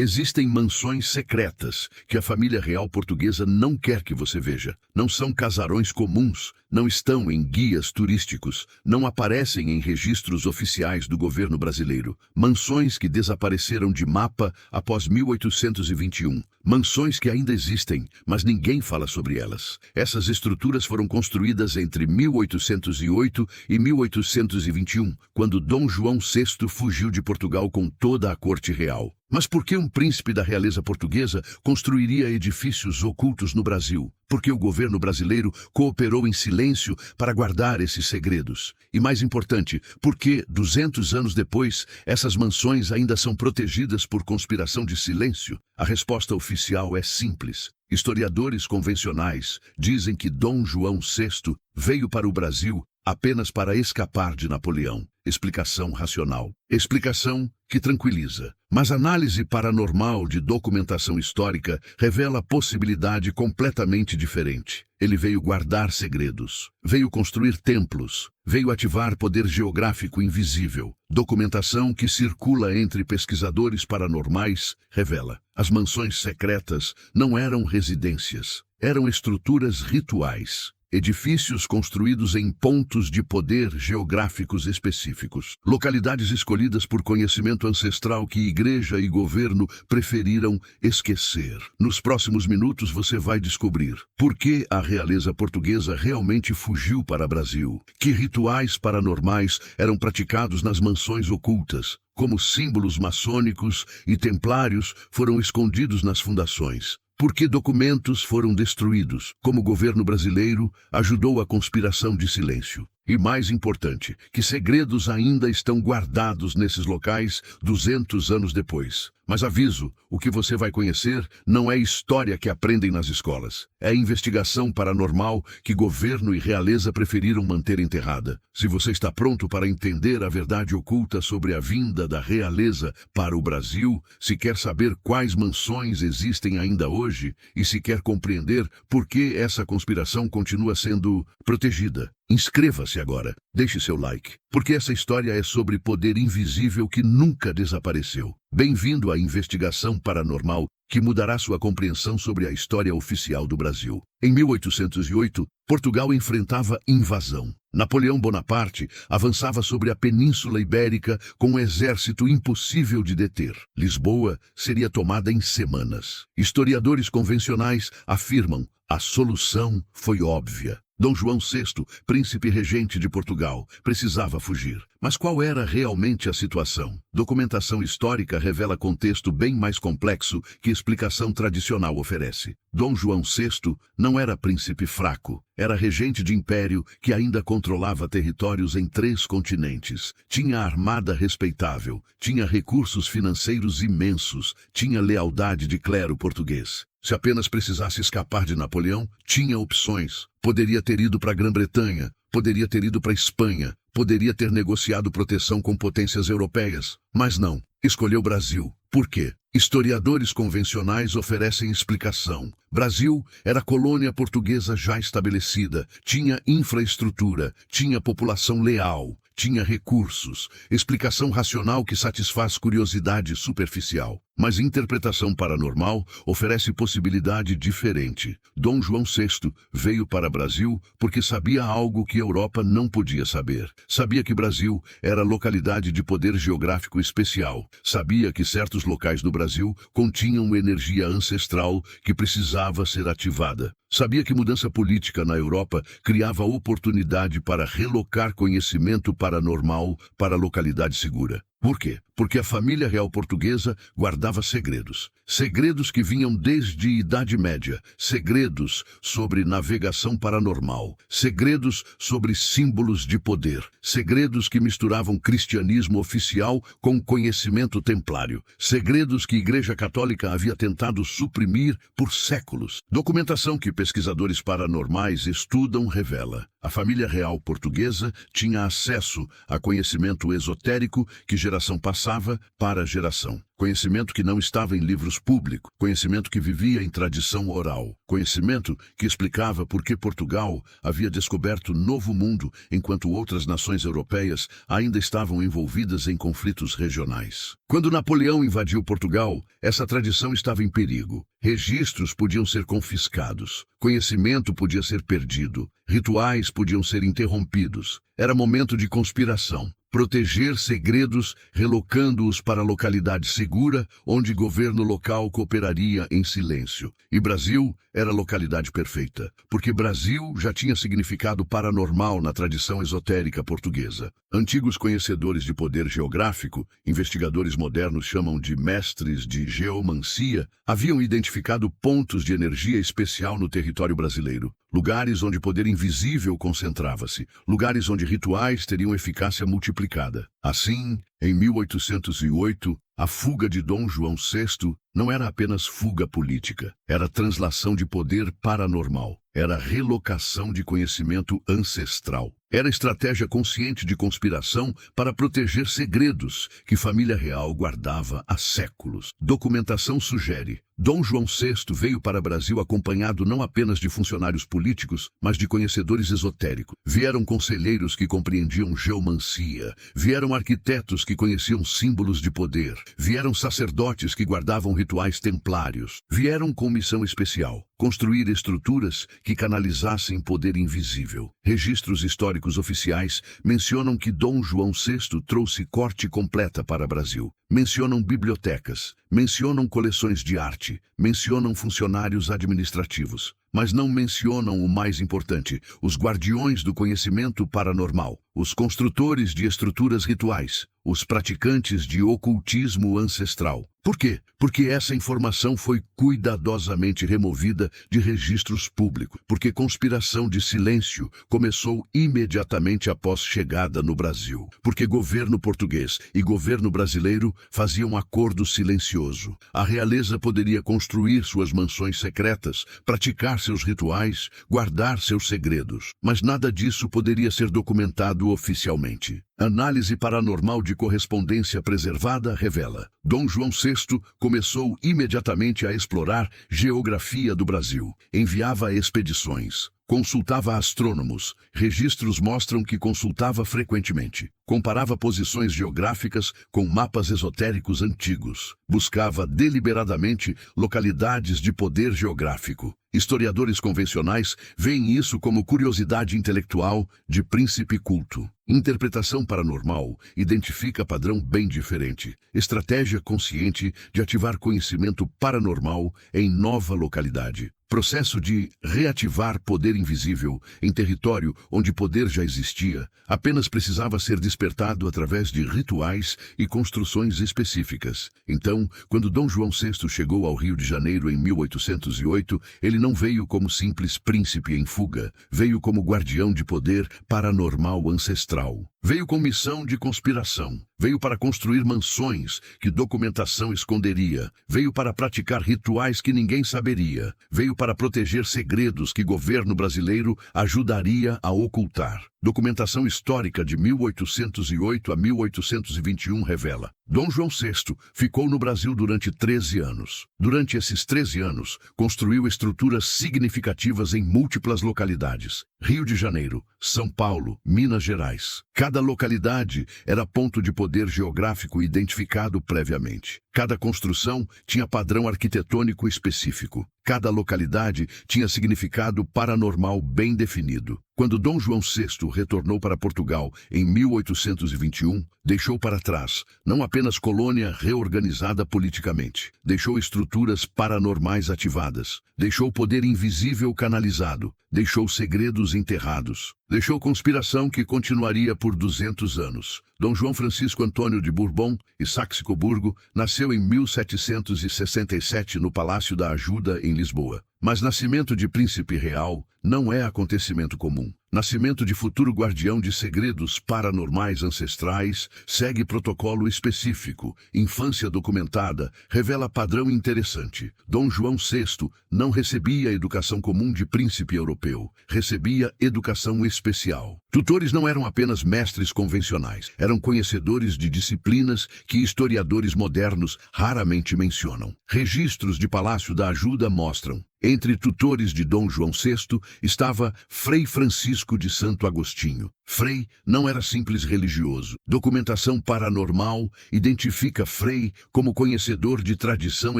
Existem mansões secretas que a família real portuguesa não quer que você veja. Não são casarões comuns, não estão em guias turísticos, não aparecem em registros oficiais do governo brasileiro. Mansões que desapareceram de mapa após 1821. Mansões que ainda existem, mas ninguém fala sobre elas. Essas estruturas foram construídas entre 1808 e 1821, quando Dom João VI fugiu de Portugal com toda a corte real. Mas por que um príncipe da realeza portuguesa construiria edifícios ocultos no Brasil? Porque o governo brasileiro cooperou em silêncio para guardar esses segredos. E mais importante, porque, 200 anos depois, essas mansões ainda são protegidas por conspiração de silêncio? A resposta oficial é simples. Historiadores convencionais dizem que Dom João VI veio para o Brasil apenas para escapar de Napoleão. Explicação racional. Explicação que tranquiliza. Mas análise paranormal de documentação histórica revela possibilidade completamente diferente. Ele veio guardar segredos, veio construir templos, veio ativar poder geográfico invisível. Documentação que circula entre pesquisadores paranormais revela: as mansões secretas não eram residências, eram estruturas rituais. Edifícios construídos em pontos de poder geográficos específicos. Localidades escolhidas por conhecimento ancestral que igreja e governo preferiram esquecer. Nos próximos minutos você vai descobrir por que a realeza portuguesa realmente fugiu para o Brasil. Que rituais paranormais eram praticados nas mansões ocultas. Como símbolos maçônicos e templários foram escondidos nas fundações. Por que documentos foram destruídos? Como o governo brasileiro ajudou a conspiração de silêncio? E mais importante, que segredos ainda estão guardados nesses locais 200 anos depois? Mas aviso, o que você vai conhecer não é história que aprendem nas escolas. É investigação paranormal que governo e realeza preferiram manter enterrada. Se você está pronto para entender a verdade oculta sobre a vinda da realeza para o Brasil, se quer saber quais mansões existem ainda hoje e se quer compreender por que essa conspiração continua sendo protegida, inscreva-se agora, deixe seu like, porque essa história é sobre poder invisível que nunca desapareceu. Bem-vindo à investigação paranormal que mudará sua compreensão sobre a história oficial do Brasil. Em 1808, Portugal enfrentava invasão. Napoleão Bonaparte avançava sobre a Península Ibérica com um exército impossível de deter. Lisboa seria tomada em semanas. Historiadores convencionais afirmam: a solução foi óbvia. Dom João VI, príncipe regente de Portugal, precisava fugir. Mas qual era realmente a situação? Documentação histórica revela contexto bem mais complexo que explicação tradicional oferece. Dom João VI não era príncipe fraco. Era regente de império que ainda controlava territórios em 3 continentes. Tinha armada respeitável, tinha recursos financeiros imensos, tinha lealdade de clero português. Se apenas precisasse escapar de Napoleão, tinha opções. Poderia ter ido para a Grã-Bretanha, poderia ter ido para a Espanha, poderia ter negociado proteção com potências europeias. Mas não, escolheu Brasil. Por quê? Historiadores convencionais oferecem explicação. Brasil era colônia portuguesa já estabelecida, tinha infraestrutura, tinha população leal, tinha recursos, explicação racional que satisfaz curiosidade superficial. Mas interpretação paranormal oferece possibilidade diferente. Dom João VI veio para Brasil porque sabia algo que a Europa não podia saber. Sabia que Brasil era localidade de poder geográfico especial. Sabia que certos locais do Brasil continham energia ancestral que precisava ser ativada. Sabia que mudança política na Europa criava oportunidade para relocar conhecimento paranormal para localidade segura. Por quê? Porque a família real portuguesa guardava segredos. Segredos que vinham desde a Idade Média. Segredos sobre navegação paranormal. Segredos sobre símbolos de poder. Segredos que misturavam cristianismo oficial com conhecimento templário. Segredos que a Igreja Católica havia tentado suprimir por séculos. Documentação que pesquisadores paranormais estudam revela: A família real portuguesa tinha acesso a conhecimento esotérico que geração passava para geração. Conhecimento que não estava em livros públicos, conhecimento que vivia em tradição oral, conhecimento que explicava por que Portugal havia descoberto novo mundo enquanto outras nações europeias ainda estavam envolvidas em conflitos regionais. Quando Napoleão invadiu Portugal, essa tradição estava em perigo. Registros podiam ser confiscados, conhecimento podia ser perdido, rituais podiam ser interrompidos. Era momento de conspiração. Proteger segredos, relocando-os para localidade segura, onde governo local cooperaria em silêncio. E Brasil era a localidade perfeita, porque Brasil já tinha significado paranormal na tradição esotérica portuguesa. Antigos conhecedores de poder geográfico, investigadores modernos chamam de mestres de geomancia, haviam identificado pontos de energia especial no território brasileiro. Lugares onde poder invisível concentrava-se, lugares onde rituais teriam eficácia multiplicada. Assim, em 1808, a fuga de Dom João VI não era apenas fuga política, era translação de poder paranormal, era relocação de conhecimento ancestral. Era estratégia consciente de conspiração para proteger segredos que família real guardava há séculos. Documentação sugere: Dom João VI veio para o Brasil acompanhado não apenas de funcionários políticos, mas de conhecedores esotéricos. Vieram conselheiros que compreendiam geomancia, vieram arquitetos que conheciam símbolos de poder, vieram sacerdotes que guardavam rituais templários, vieram com missão especial: construir estruturas que canalizassem poder invisível. Registros históricos oficiais mencionam que Dom João VI trouxe corte completa para o Brasil. Mencionam bibliotecas, mencionam coleções de arte, mencionam funcionários administrativos, mas não mencionam o mais importante: os guardiões do conhecimento paranormal, os construtores de estruturas rituais, os praticantes de ocultismo ancestral. Por quê? Porque essa informação foi cuidadosamente removida de registros públicos, porque conspiração de silêncio começou imediatamente após chegada no Brasil, porque governo português e governo brasileiro faziam acordo silencioso. A realeza poderia construir suas mansões secretas, praticar seus rituais, guardar seus segredos, mas nada disso poderia ser documentado oficialmente. Análise paranormal de correspondência preservada revela: Dom João VI começou imediatamente a explorar geografia do Brasil. Enviava expedições, consultava astrônomos. Registros mostram que consultava frequentemente. Comparava posições geográficas com mapas esotéricos antigos. Buscava deliberadamente localidades de poder geográfico. Historiadores convencionais veem isso como curiosidade intelectual de príncipe culto. Interpretação paranormal identifica padrão bem diferente. Estratégia consciente de ativar conhecimento paranormal em nova localidade. Processo de reativar poder invisível em território onde poder já existia, apenas precisava ser despertado através de rituais e construções específicas. Então, quando Dom João VI chegou ao Rio de Janeiro em 1808, ele não veio como simples príncipe em fuga, veio como guardião de poder paranormal ancestral. Veio com missão de conspiração. Veio para construir mansões que documentação esconderia. Veio para praticar rituais que ninguém saberia. Veio para proteger segredos que governo brasileiro ajudaria a ocultar. Documentação histórica de 1808 a 1821 revela: Dom João VI ficou no Brasil durante 13 anos. Durante esses 13 anos, construiu estruturas significativas em múltiplas localidades: Rio de Janeiro, São Paulo, Minas Gerais. Cada localidade era ponto de poder geográfico identificado previamente. Cada construção tinha padrão arquitetônico específico. Cada localidade tinha significado paranormal bem definido. Quando Dom João VI retornou para Portugal em 1821, deixou para trás não apenas colônia reorganizada politicamente, deixou estruturas paranormais ativadas, deixou poder invisível canalizado, deixou segredos enterrados, deixou conspiração que continuaria por 200 anos. Dom João Francisco Antônio de Bourbon e Saxe-Coburgo nasceu em 1767 no Palácio da Ajuda, em Lisboa. Mas nascimento de príncipe real não é acontecimento comum. Nascimento de futuro guardião de segredos paranormais ancestrais, segue protocolo específico. Infância documentada, revela padrão interessante. Dom João VI não recebia educação comum de príncipe europeu, recebia educação especial. Tutores não eram apenas mestres convencionais, eram conhecedores de disciplinas que historiadores modernos raramente mencionam. Registros de Palácio da Ajuda mostram: entre tutores de Dom João VI estava Frei Francisco de Santo Agostinho. Frei não era simples religioso. Documentação paranormal identifica Frei como conhecedor de tradição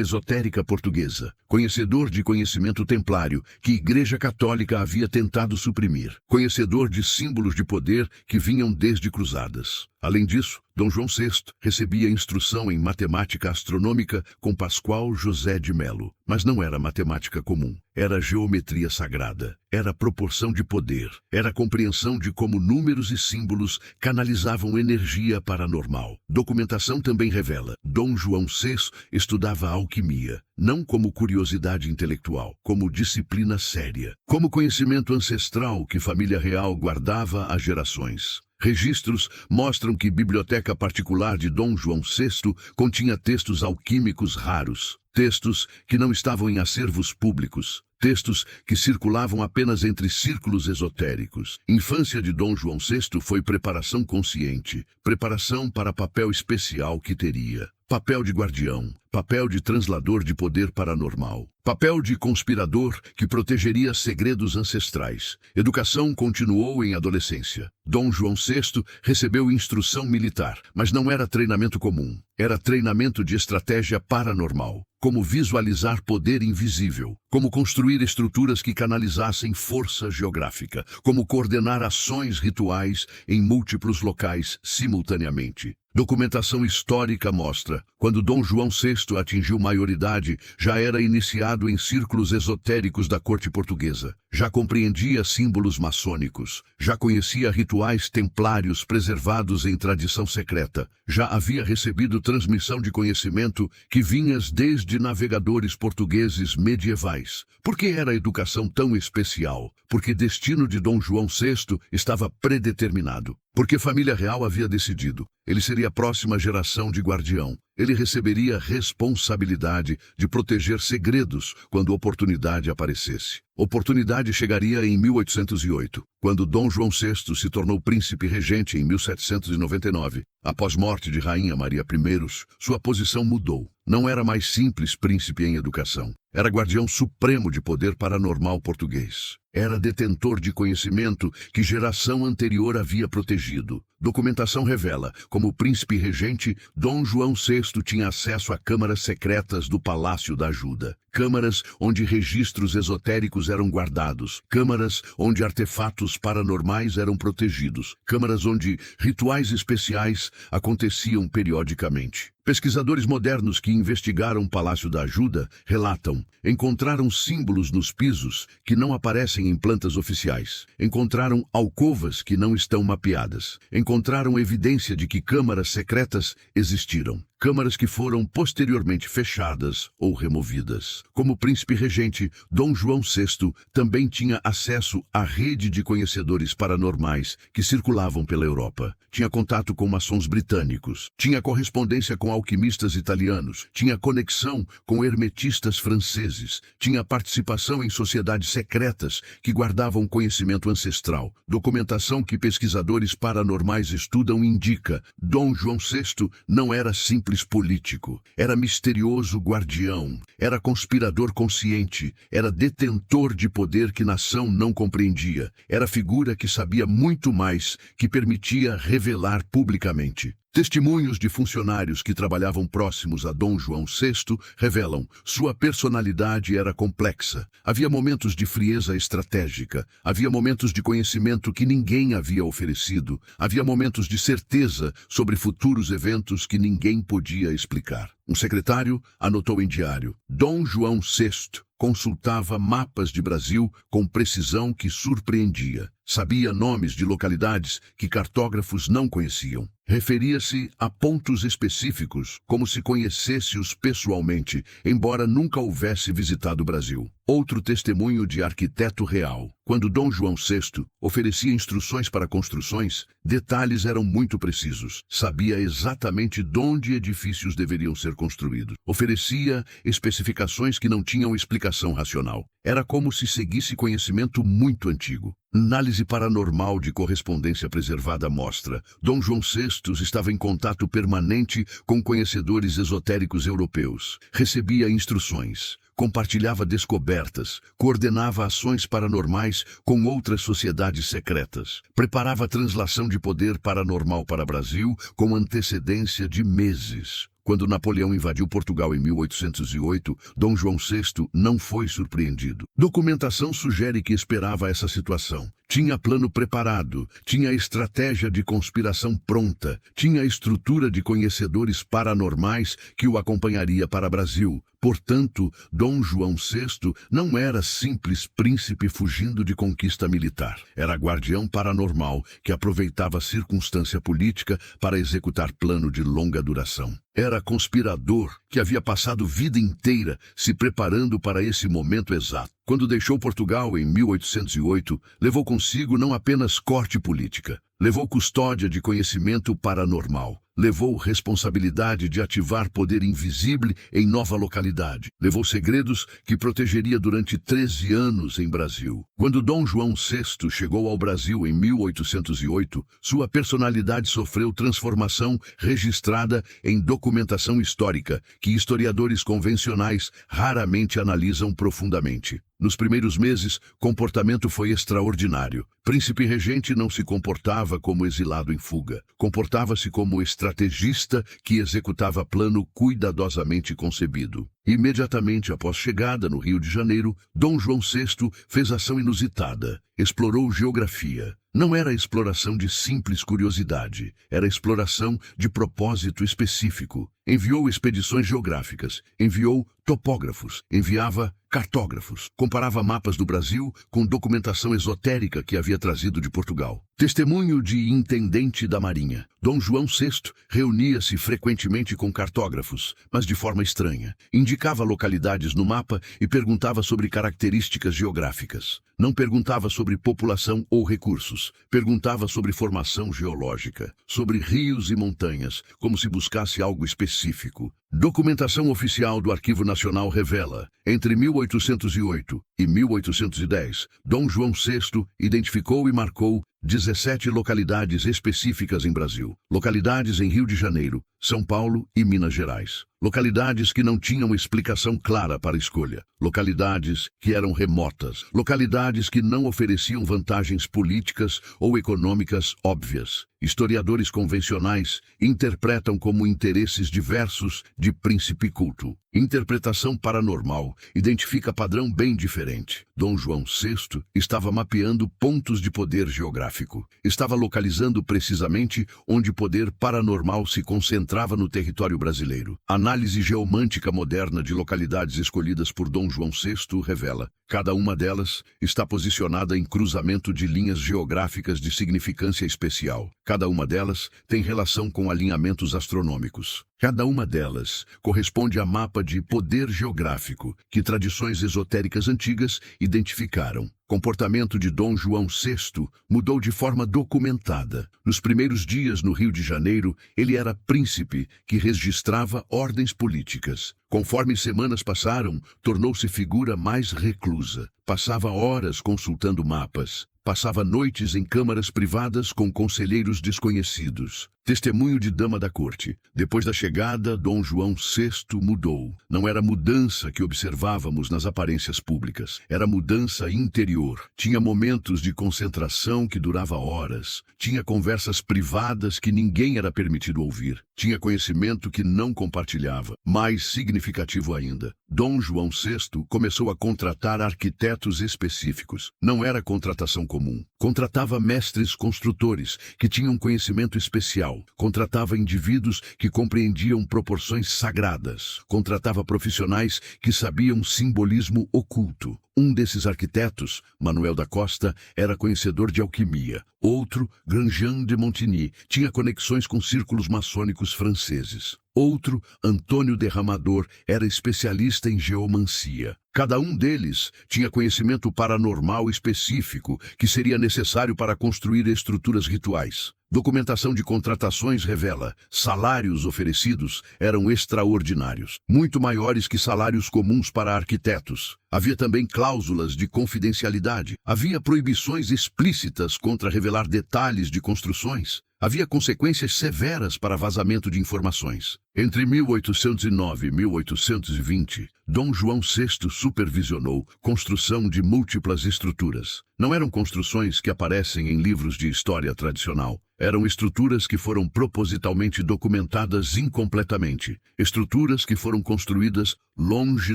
esotérica portuguesa, conhecedor de conhecimento templário que a Igreja Católica havia tentado suprimir, conhecedor de símbolos de poder que vinham desde cruzadas. Além disso, Dom João VI recebia instrução em matemática astronômica com Pascoal José de Melo. Mas não era matemática comum, era geometria sagrada, era proporção de poder, era compreensão de como números e símbolos canalizavam energia paranormal. Documentação também revela: Dom João VI estudava alquimia, não como curiosidade intelectual, como disciplina séria, como conhecimento ancestral que família real guardava há gerações. Registros mostram que a biblioteca particular de Dom João VI continha textos alquímicos raros, textos que não estavam em acervos públicos, textos que circulavam apenas entre círculos esotéricos. Infância de Dom João VI foi preparação consciente, preparação para papel especial que teria. Papel de guardião, papel de translador de poder paranormal, papel de conspirador que protegeria segredos ancestrais. Educação continuou em adolescência. Dom João VI recebeu instrução militar, mas não era treinamento comum. Era treinamento de estratégia paranormal. Como visualizar poder invisível, como construir estruturas que canalizassem força geográfica, como coordenar ações rituais em múltiplos locais simultaneamente. Documentação histórica mostra: quando Dom João VI atingiu maioridade, já era iniciado em círculos esotéricos da corte portuguesa. Já compreendia símbolos maçônicos, já conhecia rituais templários preservados em tradição secreta, já havia recebido transmissão de conhecimento que vinha desde navegadores portugueses medievais. Por que era a educação tão especial? Porque o destino de Dom João VI estava predeterminado. Porque a família real havia decidido. Ele seria a próxima geração de guardião. Ele receberia a responsabilidade de proteger segredos quando a oportunidade aparecesse. Oportunidade chegaria em 1808, quando Dom João VI se tornou príncipe regente em 1799. Após morte de Rainha Maria I, sua posição mudou. Não era mais simples príncipe em educação. Era guardião supremo de poder paranormal português. Era detentor de conhecimento que geração anterior havia protegido. Documentação revela: como príncipe regente, Dom João VI tinha acesso a câmaras secretas do Palácio da Ajuda. Câmaras onde registros esotéricos eram guardados. Câmaras onde artefatos paranormais eram protegidos. Câmaras onde rituais especiais aconteciam periodicamente. Pesquisadores modernos que investigaram o Palácio da Ajuda relatam: encontraram símbolos nos pisos que não aparecem em plantas oficiais. Encontraram alcovas que não estão mapeadas. Encontraram evidência de que câmaras secretas existiram. Câmaras que foram posteriormente fechadas ou removidas. Como príncipe regente, Dom João VI também tinha acesso à rede de conhecedores paranormais que circulavam pela Europa. Tinha contato com maçons britânicos, tinha correspondência com alquimistas italianos, tinha conexão com hermetistas franceses, tinha participação em sociedades secretas que guardavam conhecimento ancestral. Documentação que pesquisadores paranormais estudam indica: Dom João VI não era simples político, era misterioso guardião, era conspirador consciente, era detentor de poder que nação não compreendia, era figura que sabia muito mais, que permitia revelar publicamente. Testemunhos de funcionários que trabalhavam próximos a Dom João VI revelam: sua personalidade era complexa. Havia momentos de frieza estratégica, havia momentos de conhecimento que ninguém havia oferecido, havia momentos de certeza sobre futuros eventos que ninguém podia explicar. Um secretário anotou em diário: Dom João VI consultava mapas de Brasil com precisão que surpreendia. Sabia nomes de localidades que cartógrafos não conheciam. Referia-se a pontos específicos, como se conhecesse-os pessoalmente, embora nunca houvesse visitado o Brasil. Outro testemunho de arquiteto real. Quando Dom João VI oferecia instruções para construções, detalhes eram muito precisos. Sabia exatamente onde edifícios deveriam ser construídos. Oferecia especificações que não tinham explicação racional. Era como se seguisse conhecimento muito antigo. Análise paranormal de correspondência preservada mostra: Dom João VI estava em contato permanente com conhecedores esotéricos europeus. Recebia instruções, compartilhava descobertas, coordenava ações paranormais com outras sociedades secretas, preparava a translação de poder paranormal para o Brasil com antecedência de meses. Quando Napoleão invadiu Portugal em 1808, Dom João VI não foi surpreendido. Documentação sugere que esperava essa situação. Tinha plano preparado, tinha estratégia de conspiração pronta, tinha estrutura de conhecedores paranormais que o acompanharia para o Brasil. Portanto, Dom João VI não era simples príncipe fugindo de conquista militar. Era guardião paranormal que aproveitava a circunstância política para executar plano de longa duração. Era conspirador que havia passado vida inteira se preparando para esse momento exato. Quando deixou Portugal em 1808, levou consigo não apenas corte política, levou custódia de conhecimento paranormal. Levou responsabilidade de ativar poder invisível em nova localidade. Levou segredos que protegeria durante 13 anos em Brasil. Quando Dom João VI chegou ao Brasil em 1808, sua personalidade sofreu transformação registrada em documentação histórica que historiadores convencionais raramente analisam profundamente. Nos primeiros meses, comportamento foi extraordinário. Príncipe regente não se comportava como exilado em fuga. Comportava-se como estrategista que executava plano cuidadosamente concebido. Imediatamente após chegada no Rio de Janeiro, Dom João VI fez ação inusitada. Explorou geografia. Não era exploração de simples curiosidade, era exploração de propósito específico. Enviou expedições geográficas, enviou topógrafos, enviava cartógrafos, comparava mapas do Brasil com documentação esotérica que havia trazido de Portugal. Testemunho de intendente da Marinha. Dom João VI reunia-se frequentemente com cartógrafos, mas de forma estranha. Indicava localidades no mapa e perguntava sobre características geográficas. Não perguntava sobre população ou recursos. Perguntava sobre formação geológica, sobre rios e montanhas, como se buscasse algo específico. Documentação oficial do Arquivo Nacional revela: entre 1808 e 1810, Dom João VI identificou e marcou 17 localidades específicas em Brasil. Localidades em Rio de Janeiro, São Paulo e Minas Gerais. Localidades que não tinham explicação clara para a escolha. Localidades que eram remotas. Localidades que não ofereciam vantagens políticas ou econômicas óbvias. Historiadores convencionais interpretam como interesses diversos de príncipe culto. Interpretação paranormal identifica padrão bem diferente. Dom João VI estava mapeando pontos de poder geográfico. Estava localizando precisamente onde poder paranormal se concentrava no território brasileiro. Análise geomântica moderna de localidades escolhidas por Dom João VI revela: cada uma delas está posicionada em cruzamento de linhas geográficas de significância especial. Cada uma delas tem relação com alinhamentos astronômicos. Cada uma delas corresponde a mapa de poder geográfico que tradições esotéricas antigas identificaram. Comportamento de Dom João VI mudou de forma documentada. Nos primeiros dias no Rio de Janeiro, ele era príncipe que registrava ordens políticas. Conforme semanas passaram, tornou-se figura mais reclusa. Passava horas consultando mapas. Passava noites em câmaras privadas com conselheiros desconhecidos. Testemunho de dama da corte. Depois da chegada, Dom João VI mudou. Não era mudança que observávamos nas aparências públicas. Era mudança interior. Tinha momentos de concentração que durava horas. Tinha conversas privadas que ninguém era permitido ouvir. Tinha conhecimento que não compartilhava. Mais significativo ainda, Dom João VI começou a contratar arquitetos específicos. Não era contratação comum. Contratava mestres construtores que tinham conhecimento especial. Contratava indivíduos que compreendiam proporções sagradas. Contratava profissionais que sabiam simbolismo oculto. Um desses arquitetos, Manuel da Costa, era conhecedor de alquimia. Outro, Grandjean de Montigny, tinha conexões com círculos maçônicos franceses. Outro, Antônio Derramador, era especialista em geomancia. Cada um deles tinha conhecimento paranormal específico que seria necessário para construir estruturas rituais. Documentação de contratações revela: salários oferecidos eram extraordinários, muito maiores que salários comuns para arquitetos. Havia também cláusulas de confidencialidade. Havia proibições explícitas contra revelar detalhes de construções. Havia consequências severas para vazamento de informações. Entre 1809 e 1820, Dom João VI supervisionou construção de múltiplas estruturas. Não eram construções que aparecem em livros de história tradicional. Eram estruturas que foram propositalmente documentadas incompletamente. Estruturas que foram construídas longe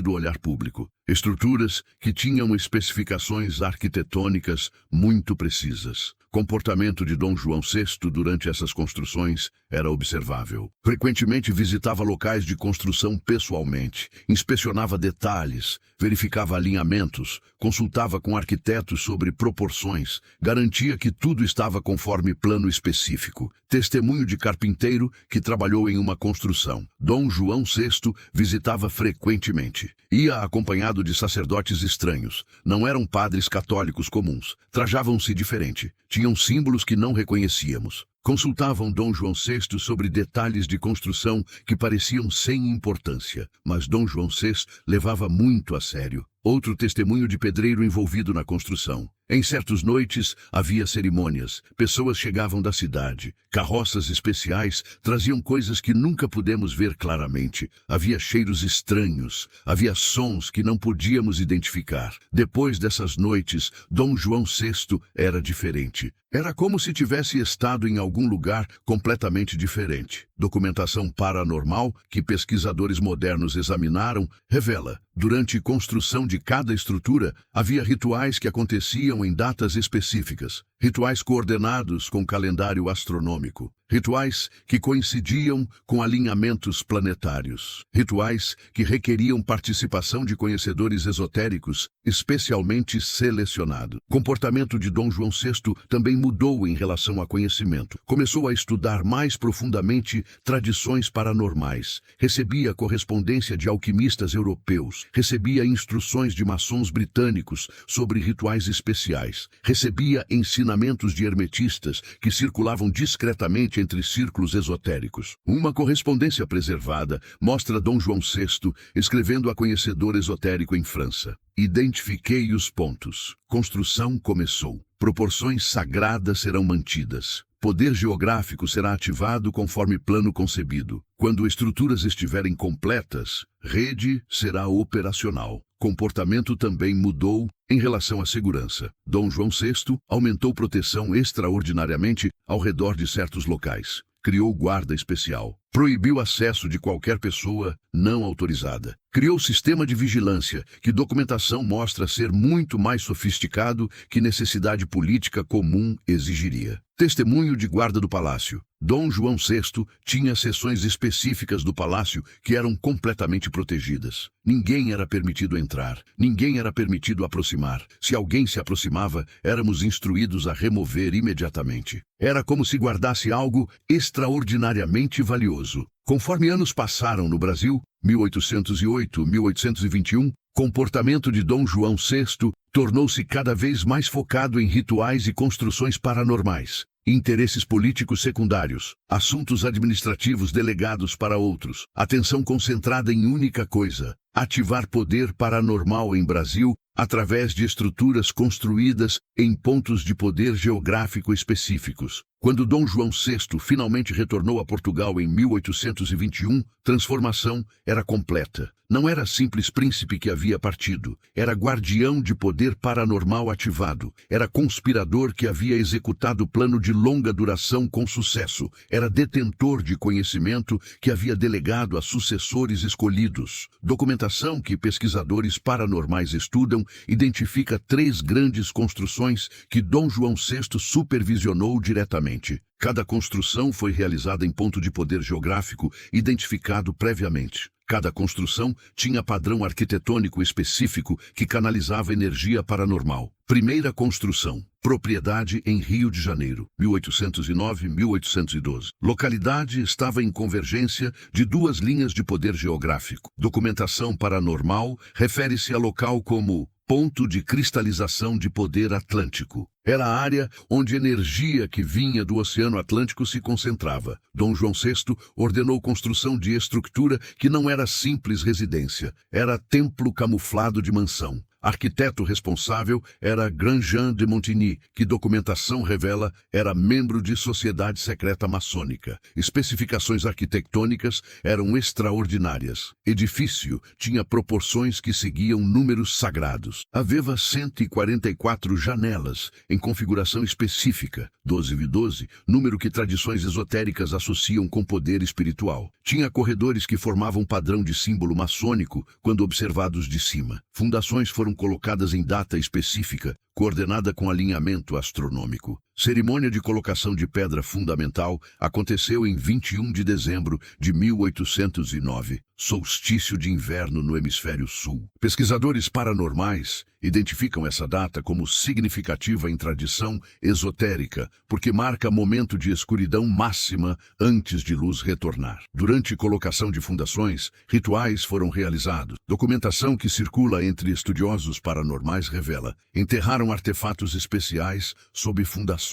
do olhar público. Estruturas que tinham especificações arquitetônicas muito precisas. O comportamento de Dom João VI durante essas construções era observável. Frequentemente visitava locais de construção pessoalmente, inspecionava detalhes, verificava alinhamentos, consultava com arquitetos sobre proporções, garantia que tudo estava conforme plano específico. Testemunho de carpinteiro que trabalhou em uma construção. Dom João VI visitava frequentemente. Ia acompanhado de sacerdotes estranhos. Não eram padres católicos comuns. Trajavam-se diferente. Tinham símbolos que não reconhecíamos. Consultavam Dom João VI sobre detalhes de construção que pareciam sem importância, mas Dom João VI levava muito a sério. Outro testemunho de pedreiro envolvido na construção. Em certas noites havia cerimônias, pessoas chegavam da cidade, carroças especiais traziam coisas que nunca pudemos ver claramente. Havia cheiros estranhos, havia sons que não podíamos identificar. Depois dessas noites, Dom João VI era diferente. Era como se tivesse estado em algum lugar completamente diferente. Documentação paranormal que pesquisadores modernos examinaram revela: durante a construção de cada estrutura, havia rituais que aconteciam em datas específicas. Rituais coordenados com calendário astronômico. Rituais que coincidiam com alinhamentos planetários. Rituais que requeriam participação de conhecedores esotéricos, especialmente selecionados. O comportamento de Dom João VI também mudou em relação a conhecimento. Começou a estudar mais profundamente tradições paranormais. Recebia correspondência de alquimistas europeus. Recebia instruções de maçons britânicos sobre rituais especiais. Recebia ensinamentos de hermetistas que circulavam discretamente entre círculos esotéricos. Uma correspondência preservada mostra Dom João VI escrevendo a conhecedor esotérico em França: identifiquei os pontos. Construção começou. Proporções sagradas serão mantidas. Poder geográfico será ativado conforme plano concebido. Quando estruturas estiverem completas, rede será operacional. Comportamento também mudou em relação à segurança. Dom João VI aumentou proteção extraordinariamente ao redor de certos locais. Criou guarda especial. Proibiu acesso de qualquer pessoa não autorizada. Criou sistema de vigilância, que documentação mostra ser muito mais sofisticado que necessidade política comum exigiria. Testemunho de guarda do palácio. Dom João VI tinha seções específicas do palácio que eram completamente protegidas. Ninguém era permitido entrar, ninguém era permitido aproximar. Se alguém se aproximava, éramos instruídos a remover imediatamente. Era como se guardasse algo extraordinariamente valioso. Conforme anos passaram no Brasil, 1808, 1821, comportamento de Dom João VI tornou-se cada vez mais focado em rituais e construções paranormais. Interesses políticos secundários, assuntos administrativos delegados para outros, atenção concentrada em única coisa: ativar poder paranormal em Brasil através de estruturas construídas em pontos de poder geográfico específicos. Quando Dom João VI finalmente retornou a Portugal em 1821, transformação era completa. Não era simples príncipe que havia partido, era guardião de poder paranormal ativado, era conspirador que havia executado plano de longa duração com sucesso, era detentor de conhecimento que havia delegado a sucessores escolhidos. Documentação que pesquisadores paranormais estudam identifica 3 grandes construções que Dom João VI supervisionou diretamente. Cada construção foi realizada em ponto de poder geográfico identificado previamente. Cada construção tinha padrão arquitetônico específico que canalizava energia paranormal. Primeira construção. Propriedade em Rio de Janeiro, 1809-1812. Localidade estava em convergência de duas linhas de poder geográfico. Documentação paranormal refere-se a local como ponto de cristalização de poder atlântico. Era a área onde energia que vinha do Oceano Atlântico se concentrava. Dom João VI ordenou construção de estrutura que não era simples residência, era templo camuflado de mansão. Arquiteto responsável era Grandjean de Montigny, que documentação revela era membro de sociedade secreta maçônica. Especificações arquitetônicas eram extraordinárias. Edifício tinha proporções que seguiam números sagrados. Havia 144 janelas em configuração específica, 12x12, número que tradições esotéricas associam com poder espiritual. Tinha corredores que formavam padrão de símbolo maçônico quando observados de cima. Fundações foram colocadas em data específica, coordenada com alinhamento astronômico. Cerimônia de colocação de pedra fundamental aconteceu em 21 de dezembro de 1809, solstício de inverno no hemisfério sul. Pesquisadores paranormais identificam essa data como significativa em tradição esotérica, porque marca momento de escuridão máxima antes de luz retornar. Durante colocação de fundações, rituais foram realizados. Documentação que circula entre estudiosos paranormais revela: enterraram artefatos especiais sob fundações.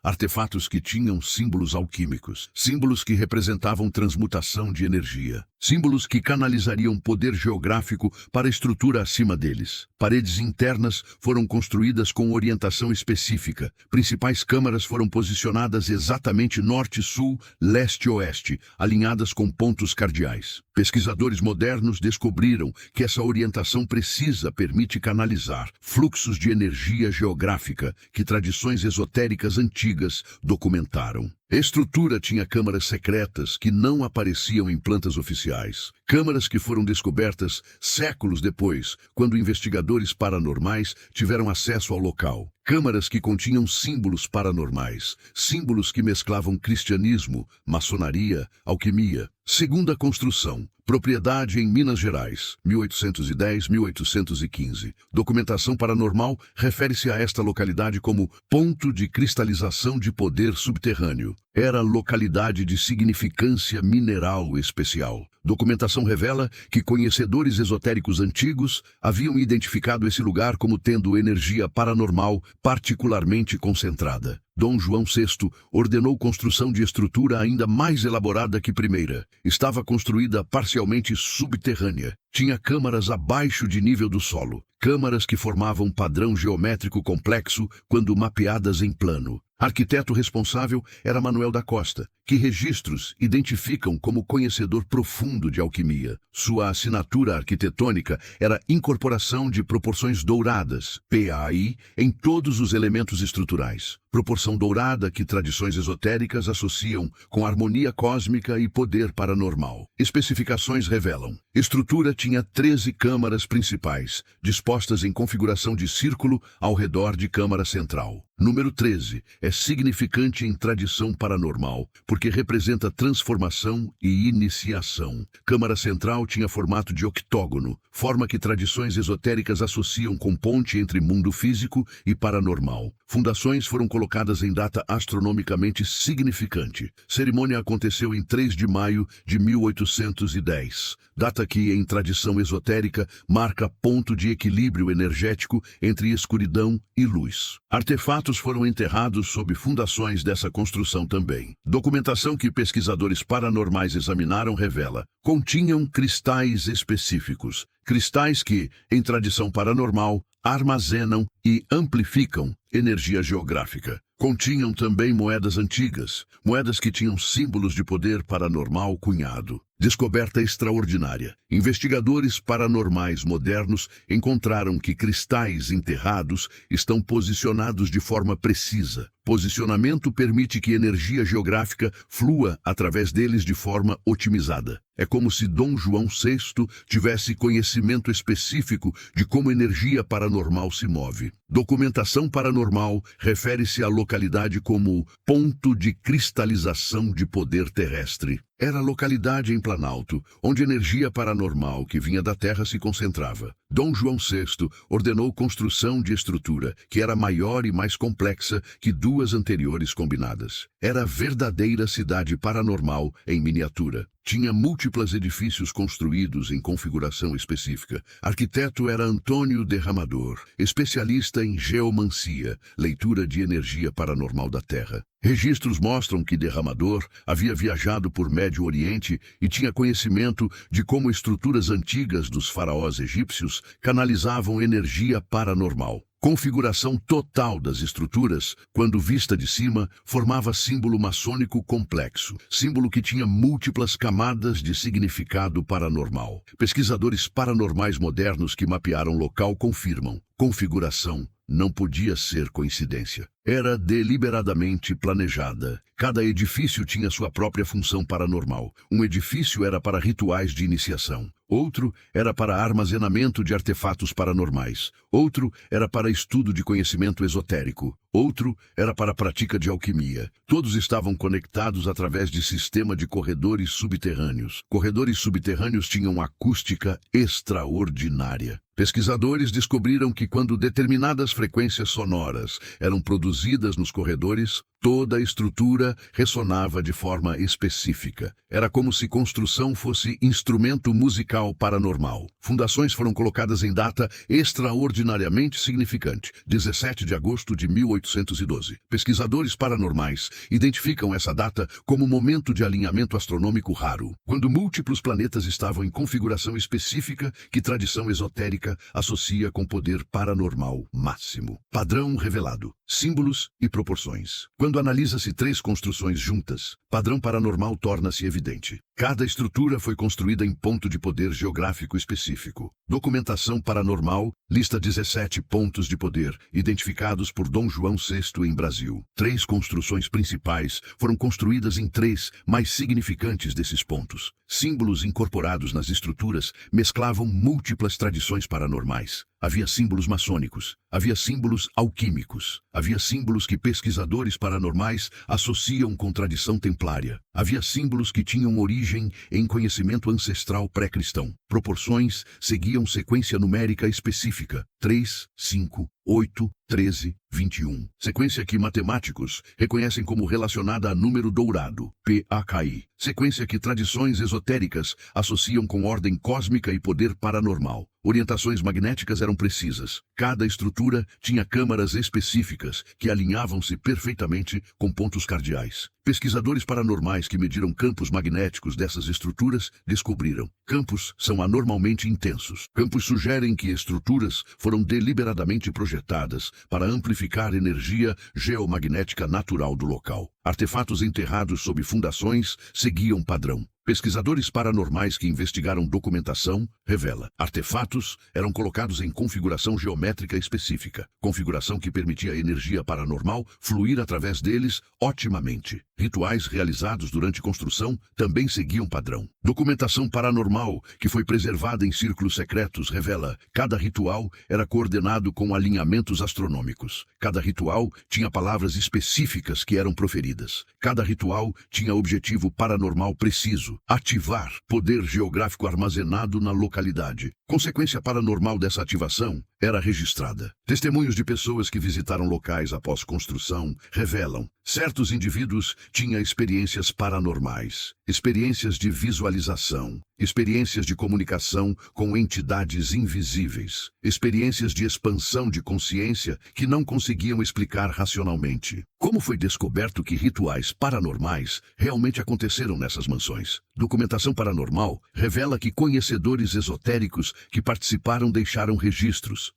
Artefatos que tinham símbolos alquímicos, símbolos que representavam transmutação de energia, símbolos que canalizariam poder geográfico para a estrutura acima deles. Paredes internas foram construídas com orientação específica. Principais câmaras foram posicionadas exatamente norte-sul, leste-oeste, alinhadas com pontos cardeais. Pesquisadores modernos descobriram que essa orientação precisa permite canalizar fluxos de energia geográfica que tradições esotéricas antigas documentaram. A estrutura tinha câmaras secretas que não apareciam em plantas oficiais. Câmaras que foram descobertas séculos depois, quando investigadores paranormais tiveram acesso ao local. Câmaras que continham símbolos paranormais, símbolos que mesclavam cristianismo, maçonaria, alquimia. Segunda construção. Propriedade em Minas Gerais, 1810-1815. Documentação paranormal refere-se a esta localidade como ponto de cristalização de poder subterrâneo. Era localidade de significância mineral especial. Documentação revela que conhecedores esotéricos antigos haviam identificado esse lugar como tendo energia paranormal particularmente concentrada. Dom João VI ordenou construção de estrutura ainda mais elaborada que primeira. Estava construída parcialmente subterrânea. Tinha câmaras abaixo de nível do solo. Câmaras que formavam padrão geométrico complexo quando mapeadas em plano. Arquiteto responsável era Manuel da Costa, que registros identificam como conhecedor profundo de alquimia. Sua assinatura arquitetônica era incorporação de proporções douradas, PAI, em todos os elementos estruturais. Proporção dourada que tradições esotéricas associam com harmonia cósmica e poder paranormal. Especificações revelam: estrutura tinha 13 câmaras principais, dispostas em configuração de círculo ao redor de câmara central. Número 13 é significante em tradição paranormal, porque representa transformação e iniciação. Câmara central tinha formato de octógono, forma que tradições esotéricas associam com ponte entre mundo físico e paranormal. Fundações foram colocadas em data astronomicamente significante. Cerimônia aconteceu em 3 de maio de 1810, data que, em tradição esotérica, marca ponto de equilíbrio energético entre escuridão e luz. Artefatos foram enterrados sob fundações dessa construção também. Documentação que pesquisadores paranormais examinaram revela: continham cristais específicos. Cristais que, em tradição paranormal, armazenam e amplificam energia geográfica. Continham também moedas antigas, moedas que tinham símbolos de poder paranormal cunhado. Descoberta extraordinária. Investigadores paranormais modernos encontraram que cristais enterrados estão posicionados de forma precisa. Posicionamento permite que energia geográfica flua através deles de forma otimizada. É como se Dom João VI tivesse conhecimento específico de como energia paranormal se move. Documentação paranormal refere-se à localidade como ponto de cristalização de poder terrestre. Era a localidade em Planalto, onde energia paranormal que vinha da Terra se concentrava. Dom João VI ordenou construção de estrutura, que era maior e mais complexa que duas anteriores combinadas. Era a verdadeira cidade paranormal em miniatura. Tinha múltiplos edifícios construídos em configuração específica. Arquiteto era Antônio Derramador, especialista em geomancia, leitura de energia paranormal da Terra. Registros mostram que Derramador havia viajado por Médio Oriente e tinha conhecimento de como estruturas antigas dos faraós egípcios canalizavam energia paranormal. Configuração total das estruturas, quando vista de cima, formava símbolo maçônico complexo, símbolo que tinha múltiplas camadas de significado paranormal. Pesquisadores paranormais modernos que mapearam o local confirmam: configuração não podia ser coincidência. Era deliberadamente planejada. Cada edifício tinha sua própria função paranormal. Um edifício era para rituais de iniciação. Outro era para armazenamento de artefatos paranormais. Outro era para estudo de conhecimento esotérico. Outro era para a prática de alquimia. Todos estavam conectados através de sistema de corredores subterrâneos. Corredores subterrâneos tinham acústica extraordinária. Pesquisadores descobriram que quando determinadas frequências sonoras eram produzidas nos corredores, toda a estrutura ressonava de forma específica. Era como se construção fosse instrumento musical paranormal. Fundações foram colocadas em data extraordinariamente significante, 17 de agosto de 1812. Pesquisadores paranormais identificam essa data como momento de alinhamento astronômico raro, quando múltiplos planetas estavam em configuração específica que tradição esotérica associa com poder paranormal máximo. Padrão revelado. Símbolos e proporções. Quando analisa-se três construções juntas, padrão paranormal torna-se evidente. Cada estrutura foi construída em ponto de poder geográfico específico. Documentação paranormal lista 17 pontos de poder identificados por Dom João VI em Brasil. Três construções principais foram construídas em três mais significantes desses pontos. Símbolos incorporados nas estruturas mesclavam múltiplas tradições paranormais. Havia símbolos maçônicos, havia símbolos alquímicos, havia símbolos que pesquisadores paranormais associam com tradição templária, havia símbolos que tinham origem em conhecimento ancestral pré-cristão. Proporções seguiam sequência numérica específica: 3, 5, 8, 13, 21. Sequência que matemáticos reconhecem como relacionada a número dourado, PAKI. Sequência que tradições esotéricas associam com ordem cósmica e poder paranormal. Orientações magnéticas eram precisas. Cada estrutura tinha câmaras específicas que alinhavam-se perfeitamente com pontos cardeais. Pesquisadores paranormais que mediram campos magnéticos dessas estruturas descobriram: campos são anormalmente intensos. Campos sugerem que estruturas foram deliberadamente projetadas para amplificar energia geomagnética natural do local. Artefatos enterrados sob fundações seguiam padrão. Pesquisadores paranormais que investigaram documentação revela: artefatos eram colocados em configuração geométrica específica, configuração que permitia a energia paranormal fluir através deles otimamente. Rituais realizados durante construção também seguiam padrão. Documentação paranormal que foi preservada em círculos secretos revela: cada ritual era coordenado com alinhamentos astronômicos. Cada ritual tinha palavras específicas que eram proferidas. Cada ritual tinha objetivo paranormal preciso: ativar poder geográfico armazenado na localidade. Consequência paranormal dessa ativação era registrada. Testemunhos de pessoas que visitaram locais após construção revelam: certos indivíduos tinham experiências paranormais, experiências de visualização, experiências de comunicação com entidades invisíveis, experiências de expansão de consciência que não conseguiam explicar racionalmente. Como foi descoberto que rituais paranormais realmente aconteceram nessas mansões? Documentação paranormal revela que conhecedores esotéricos que participaram deixaram registros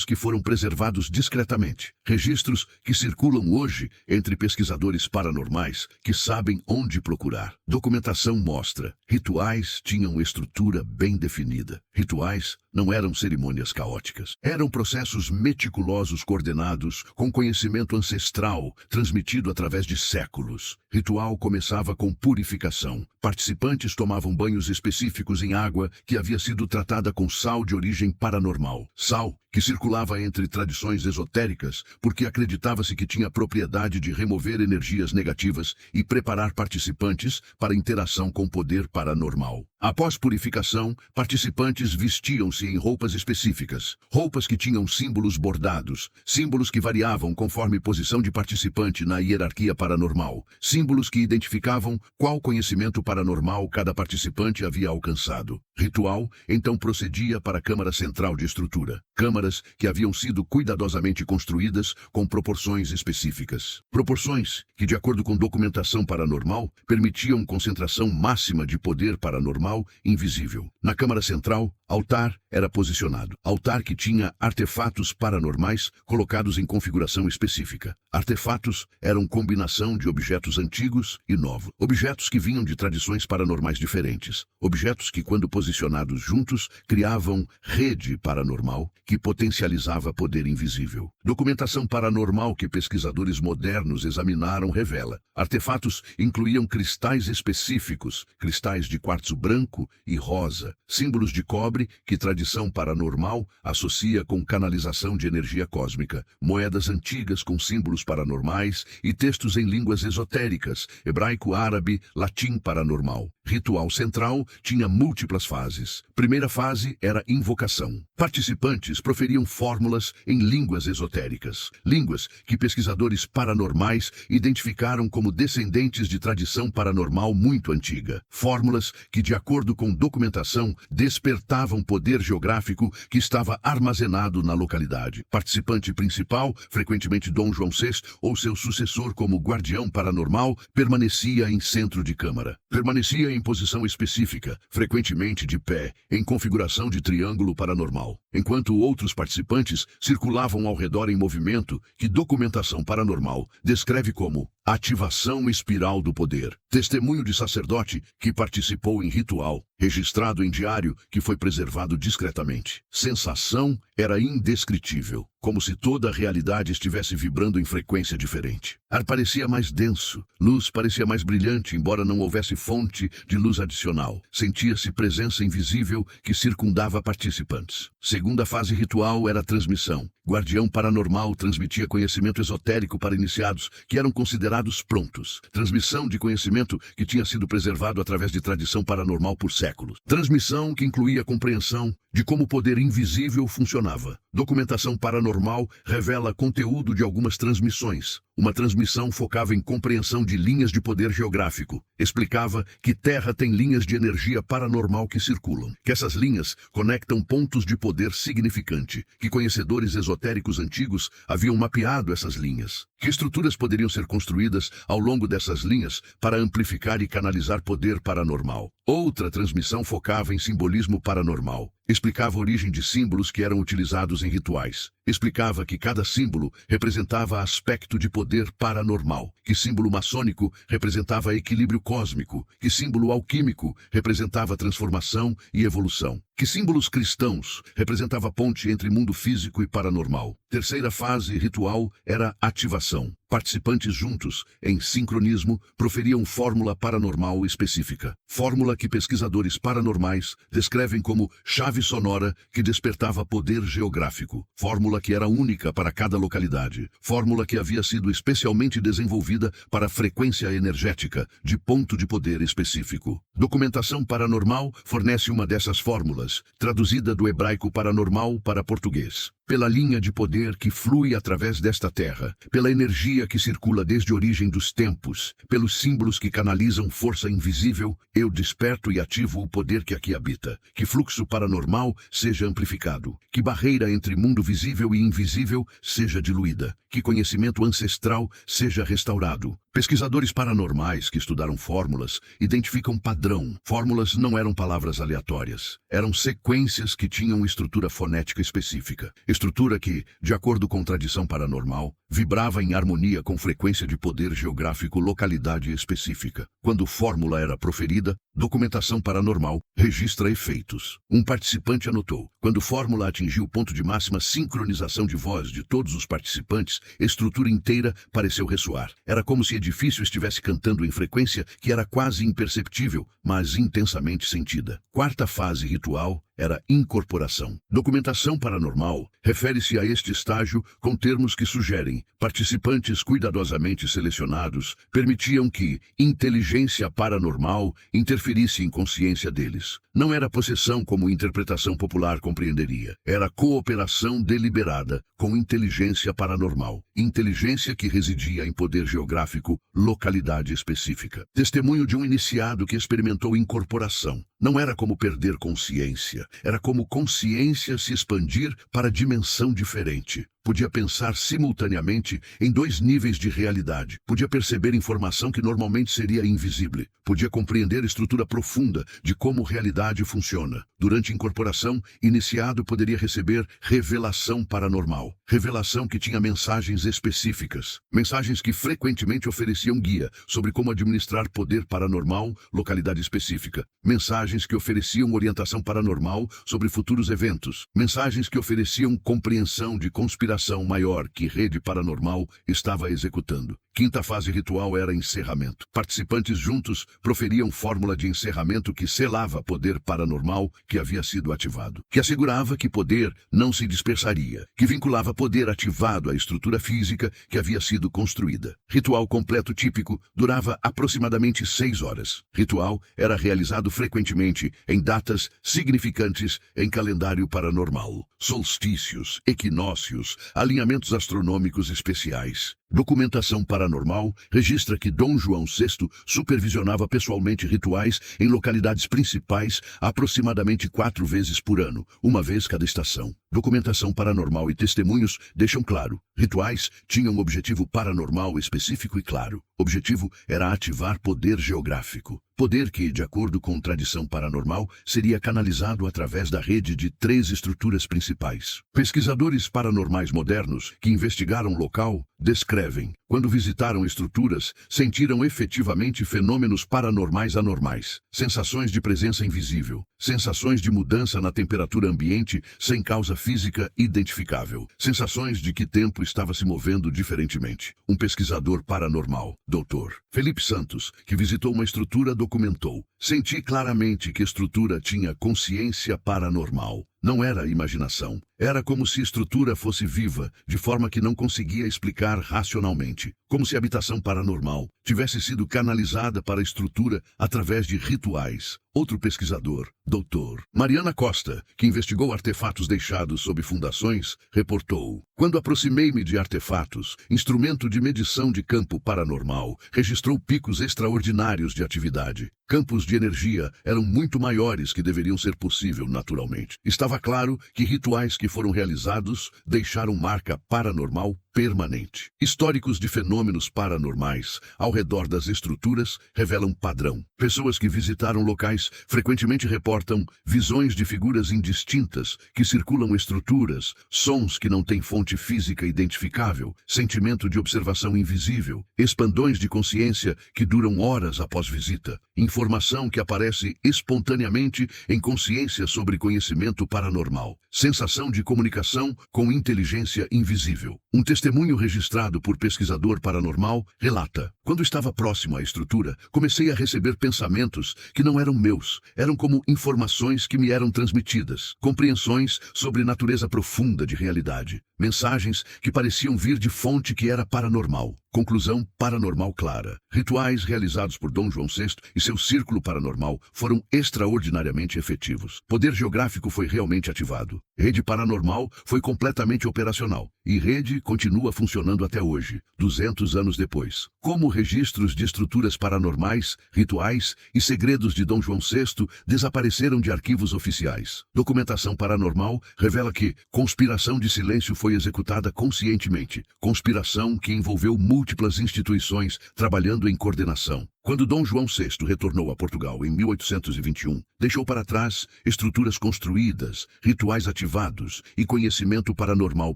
que foram preservados discretamente, registros que circulam hoje entre pesquisadores paranormais que sabem onde procurar. Documentação mostra: rituais tinham estrutura bem definida. Rituais não eram cerimônias caóticas. Eram processos meticulosos coordenados com conhecimento ancestral transmitido através de séculos. Ritual começava com purificação. Participantes tomavam banhos específicos em água que havia sido tratada com sal de origem paranormal. Sal que circulava entre tradições esotéricas porque acreditava-se que tinha a propriedade de remover energias negativas e preparar participantes para interação com poder paranormal. Após purificação, participantes vestiam-se em roupas específicas, roupas que tinham símbolos bordados, símbolos que variavam conforme posição de participante na hierarquia paranormal, símbolos que identificavam qual conhecimento paranormal cada participante havia alcançado. Ritual então procedia para a câmara central de estrutura, câmaras que haviam sido cuidadosamente construídas com proporções específicas. Proporções que, de acordo com documentação paranormal, permitiam concentração máxima de poder paranormal invisível. Na câmara central, altar era posicionado. Altar que tinha artefatos paranormais colocados em configuração específica. Artefatos eram combinação de objetos antigos e novos. Objetos que vinham de tradições paranormais diferentes. Objetos que, quando posicionados juntos, criavam rede paranormal que potencializava poder invisível. Documentação paranormal que pesquisadores modernos examinaram revela: artefatos incluíam cristais específicos, cristais de quartzo branco e rosa, símbolos de cobre que tradição paranormal associa com canalização de energia cósmica, moedas antigas com símbolos paranormais e textos em línguas esotéricas, hebraico, árabe, latim paranormal. Ritual central tinha múltiplas fases. Primeira fase era invocação. Participantes proferiam fórmulas em línguas esotéricas, línguas que pesquisadores paranormais identificaram como descendentes de tradição paranormal muito antiga. Fórmulas que, de acordo com documentação, despertavam poder geográfico que estava armazenado na localidade. Participante principal, frequentemente Dom João VI ou seu sucessor como guardião paranormal, permanecia em centro de câmara. Permanecia em posição específica, frequentemente de pé, em configuração de triângulo paranormal, enquanto outros participantes circulavam ao redor em movimento que documentação paranormal descreve como ativação espiral do poder. Testemunho de sacerdote que participou em ritual, registrado em diário que foi preservado discretamente. Sensação era indescritível, como se toda a realidade estivesse vibrando em frequência diferente. Ar parecia mais denso, luz parecia mais brilhante, embora não houvesse fonte de luz adicional. Sentia-se presença invisível que circundava participantes. Segunda fase ritual era a transmissão. Guardião paranormal transmitia conhecimento esotérico para iniciados que eram considerados prontos. Transmissão de conhecimento que tinha sido preservado através de tradição paranormal por séculos. Transmissão que incluía a compreensão de como o poder invisível funcionava. Documentação paranormal revela conteúdo de algumas transmissões. Uma transmissão focava em compreensão de linhas de poder geográfico. Explicava que Terra tem linhas de energia paranormal que circulam, que essas linhas conectam pontos de poder significante, que conhecedores esotéricos antigos haviam mapeado essas linhas, que estruturas poderiam ser construídas ao longo dessas linhas para amplificar e canalizar poder paranormal. Outra transmissão focava em simbolismo paranormal. Explicava a origem de símbolos que eram utilizados em rituais. Explicava que cada símbolo representava aspecto de poder paranormal, que símbolo maçônico representava equilíbrio cósmico, que símbolo alquímico representava transformação e evolução, que símbolos cristãos representava a ponte entre mundo físico e paranormal. Terceira fase ritual era ativação. Participantes juntos, em sincronismo, proferiam fórmula paranormal específica. Fórmula que pesquisadores paranormais descrevem como chave sonora que despertava poder geográfico. Fórmula que era única para cada localidade. Fórmula que havia sido especialmente desenvolvida para frequência energética de ponto de poder específico. Documentação paranormal fornece uma dessas fórmulas, traduzida do hebraico paranormal para português. Pela linha de poder que flui através desta terra, pela energia que circula desde a origem dos tempos, pelos símbolos que canalizam força invisível, eu desperto e ativo o poder que aqui habita. Que fluxo paranormal seja amplificado, que barreira entre mundo visível e invisível seja diluída, que conhecimento ancestral seja restaurado. Pesquisadores paranormais que estudaram fórmulas identificam padrão. Fórmulas não eram palavras aleatórias. Eram sequências que tinham estrutura fonética específica. Estrutura que, de acordo com tradição paranormal, vibrava em harmonia com frequência de poder geográfico, localidade específica. Quando fórmula era proferida, documentação paranormal registra efeitos. Um participante anotou: quando fórmula atingiu o ponto de máxima sincronização de voz de todos os participantes, estrutura inteira pareceu ressoar. Era como se o edifício estivesse cantando em frequência que era quase imperceptível, mas intensamente sentida. Quarta fase ritual era incorporação. Documentação paranormal refere-se a este estágio com termos que sugerem participantes cuidadosamente selecionados permitiam que inteligência paranormal interferisse em consciência deles. Não era possessão como interpretação popular compreenderia. Era cooperação deliberada com inteligência paranormal. Inteligência que residia em poder geográfico, localidade específica. Testemunho de um iniciado que experimentou incorporação. Não era como perder consciência, era como consciência se expandir para dimensão diferente. Podia pensar simultaneamente em 2 níveis de realidade. Podia perceber informação que normalmente seria invisível. Podia compreender a estrutura profunda de como realidade funciona. Durante a incorporação, iniciado poderia receber revelação paranormal. Revelação que tinha mensagens específicas. Mensagens que frequentemente ofereciam guia sobre como administrar poder paranormal, localidade específica. Mensagens que ofereciam orientação paranormal sobre futuros eventos. Mensagens que ofereciam compreensão de conspiração maior que rede paranormal estava executando. Quinta fase ritual era encerramento. Participantes juntos proferiam fórmula de encerramento que selava poder paranormal que havia sido ativado, que assegurava que poder não se dispersaria, que vinculava poder ativado à estrutura física que havia sido construída. Ritual completo típico durava aproximadamente 6 horas. Ritual era realizado frequentemente em datas significantes em calendário paranormal. Solstícios, equinócios, alinhamentos astronômicos especiais. Documentação paranormal registra que Dom João VI supervisionava pessoalmente rituais em localidades principais aproximadamente 4 vezes por ano, uma vez cada estação. Documentação paranormal e testemunhos deixam claro: rituais tinham objetivo paranormal específico e claro. Objetivo era ativar poder geográfico. Poder que, de acordo com tradição paranormal, seria canalizado através da rede de 3 estruturas principais. Pesquisadores paranormais modernos que investigaram o local descrevem: quando visitaram estruturas, sentiram efetivamente fenômenos paranormais anormais, sensações de presença invisível, sensações de mudança na temperatura ambiente sem causa física identificável, sensações de que tempo estava se movendo diferentemente. Um pesquisador paranormal, Dr. Felipe Santos, que visitou uma estrutura, documentou: senti claramente que a estrutura tinha consciência paranormal. Não era imaginação. Era como se a estrutura fosse viva, de forma que não conseguia explicar racionalmente. Como se a habitação paranormal tivesse sido canalizada para a estrutura através de rituais. Outro pesquisador, Dr. Mariana Costa, que investigou artefatos deixados sob fundações, reportou: quando aproximei-me de artefatos, instrumento de medição de campo paranormal registrou picos extraordinários de atividade. Campos de energia eram muito maiores que deveriam ser possível naturalmente. Estava claro que rituais que foram realizados deixaram marca paranormal permanente. Históricos de fenômenos paranormais ao redor das estruturas revelam padrão. Pessoas que visitaram locais frequentemente reportam visões de figuras indistintas que circulam estruturas, sons que não têm fonte física identificável, sentimento de observação invisível, expandões de consciência que duram horas após visita, informação que aparece espontaneamente em consciência sobre conhecimento paranormal, sensação de comunicação com inteligência invisível. Um testemunho registrado por pesquisador paranormal relata: quando estava próximo à estrutura, comecei a receber pensamentos que não eram meus, eram como informações que me eram transmitidas, compreensões sobre natureza profunda de realidade, mensagens que pareciam vir de fonte que era paranormal, Conclusão paranormal clara. Rituais realizados por Dom João VI e seu círculo paranormal foram extraordinariamente efetivos. Poder geográfico foi realmente ativado. Rede paranormal foi completamente operacional. E rede continua funcionando até hoje, 200 anos depois. Como registros de estruturas paranormais, rituais e segredos de Dom João VI desapareceram de arquivos oficiais. Documentação paranormal revela que conspiração de silêncio foi executada conscientemente. Conspiração que envolveu múltiplas instituições trabalhando em coordenação. Quando Dom João VI retornou a Portugal em 1821, deixou para trás estruturas construídas, rituais ativados e conhecimento paranormal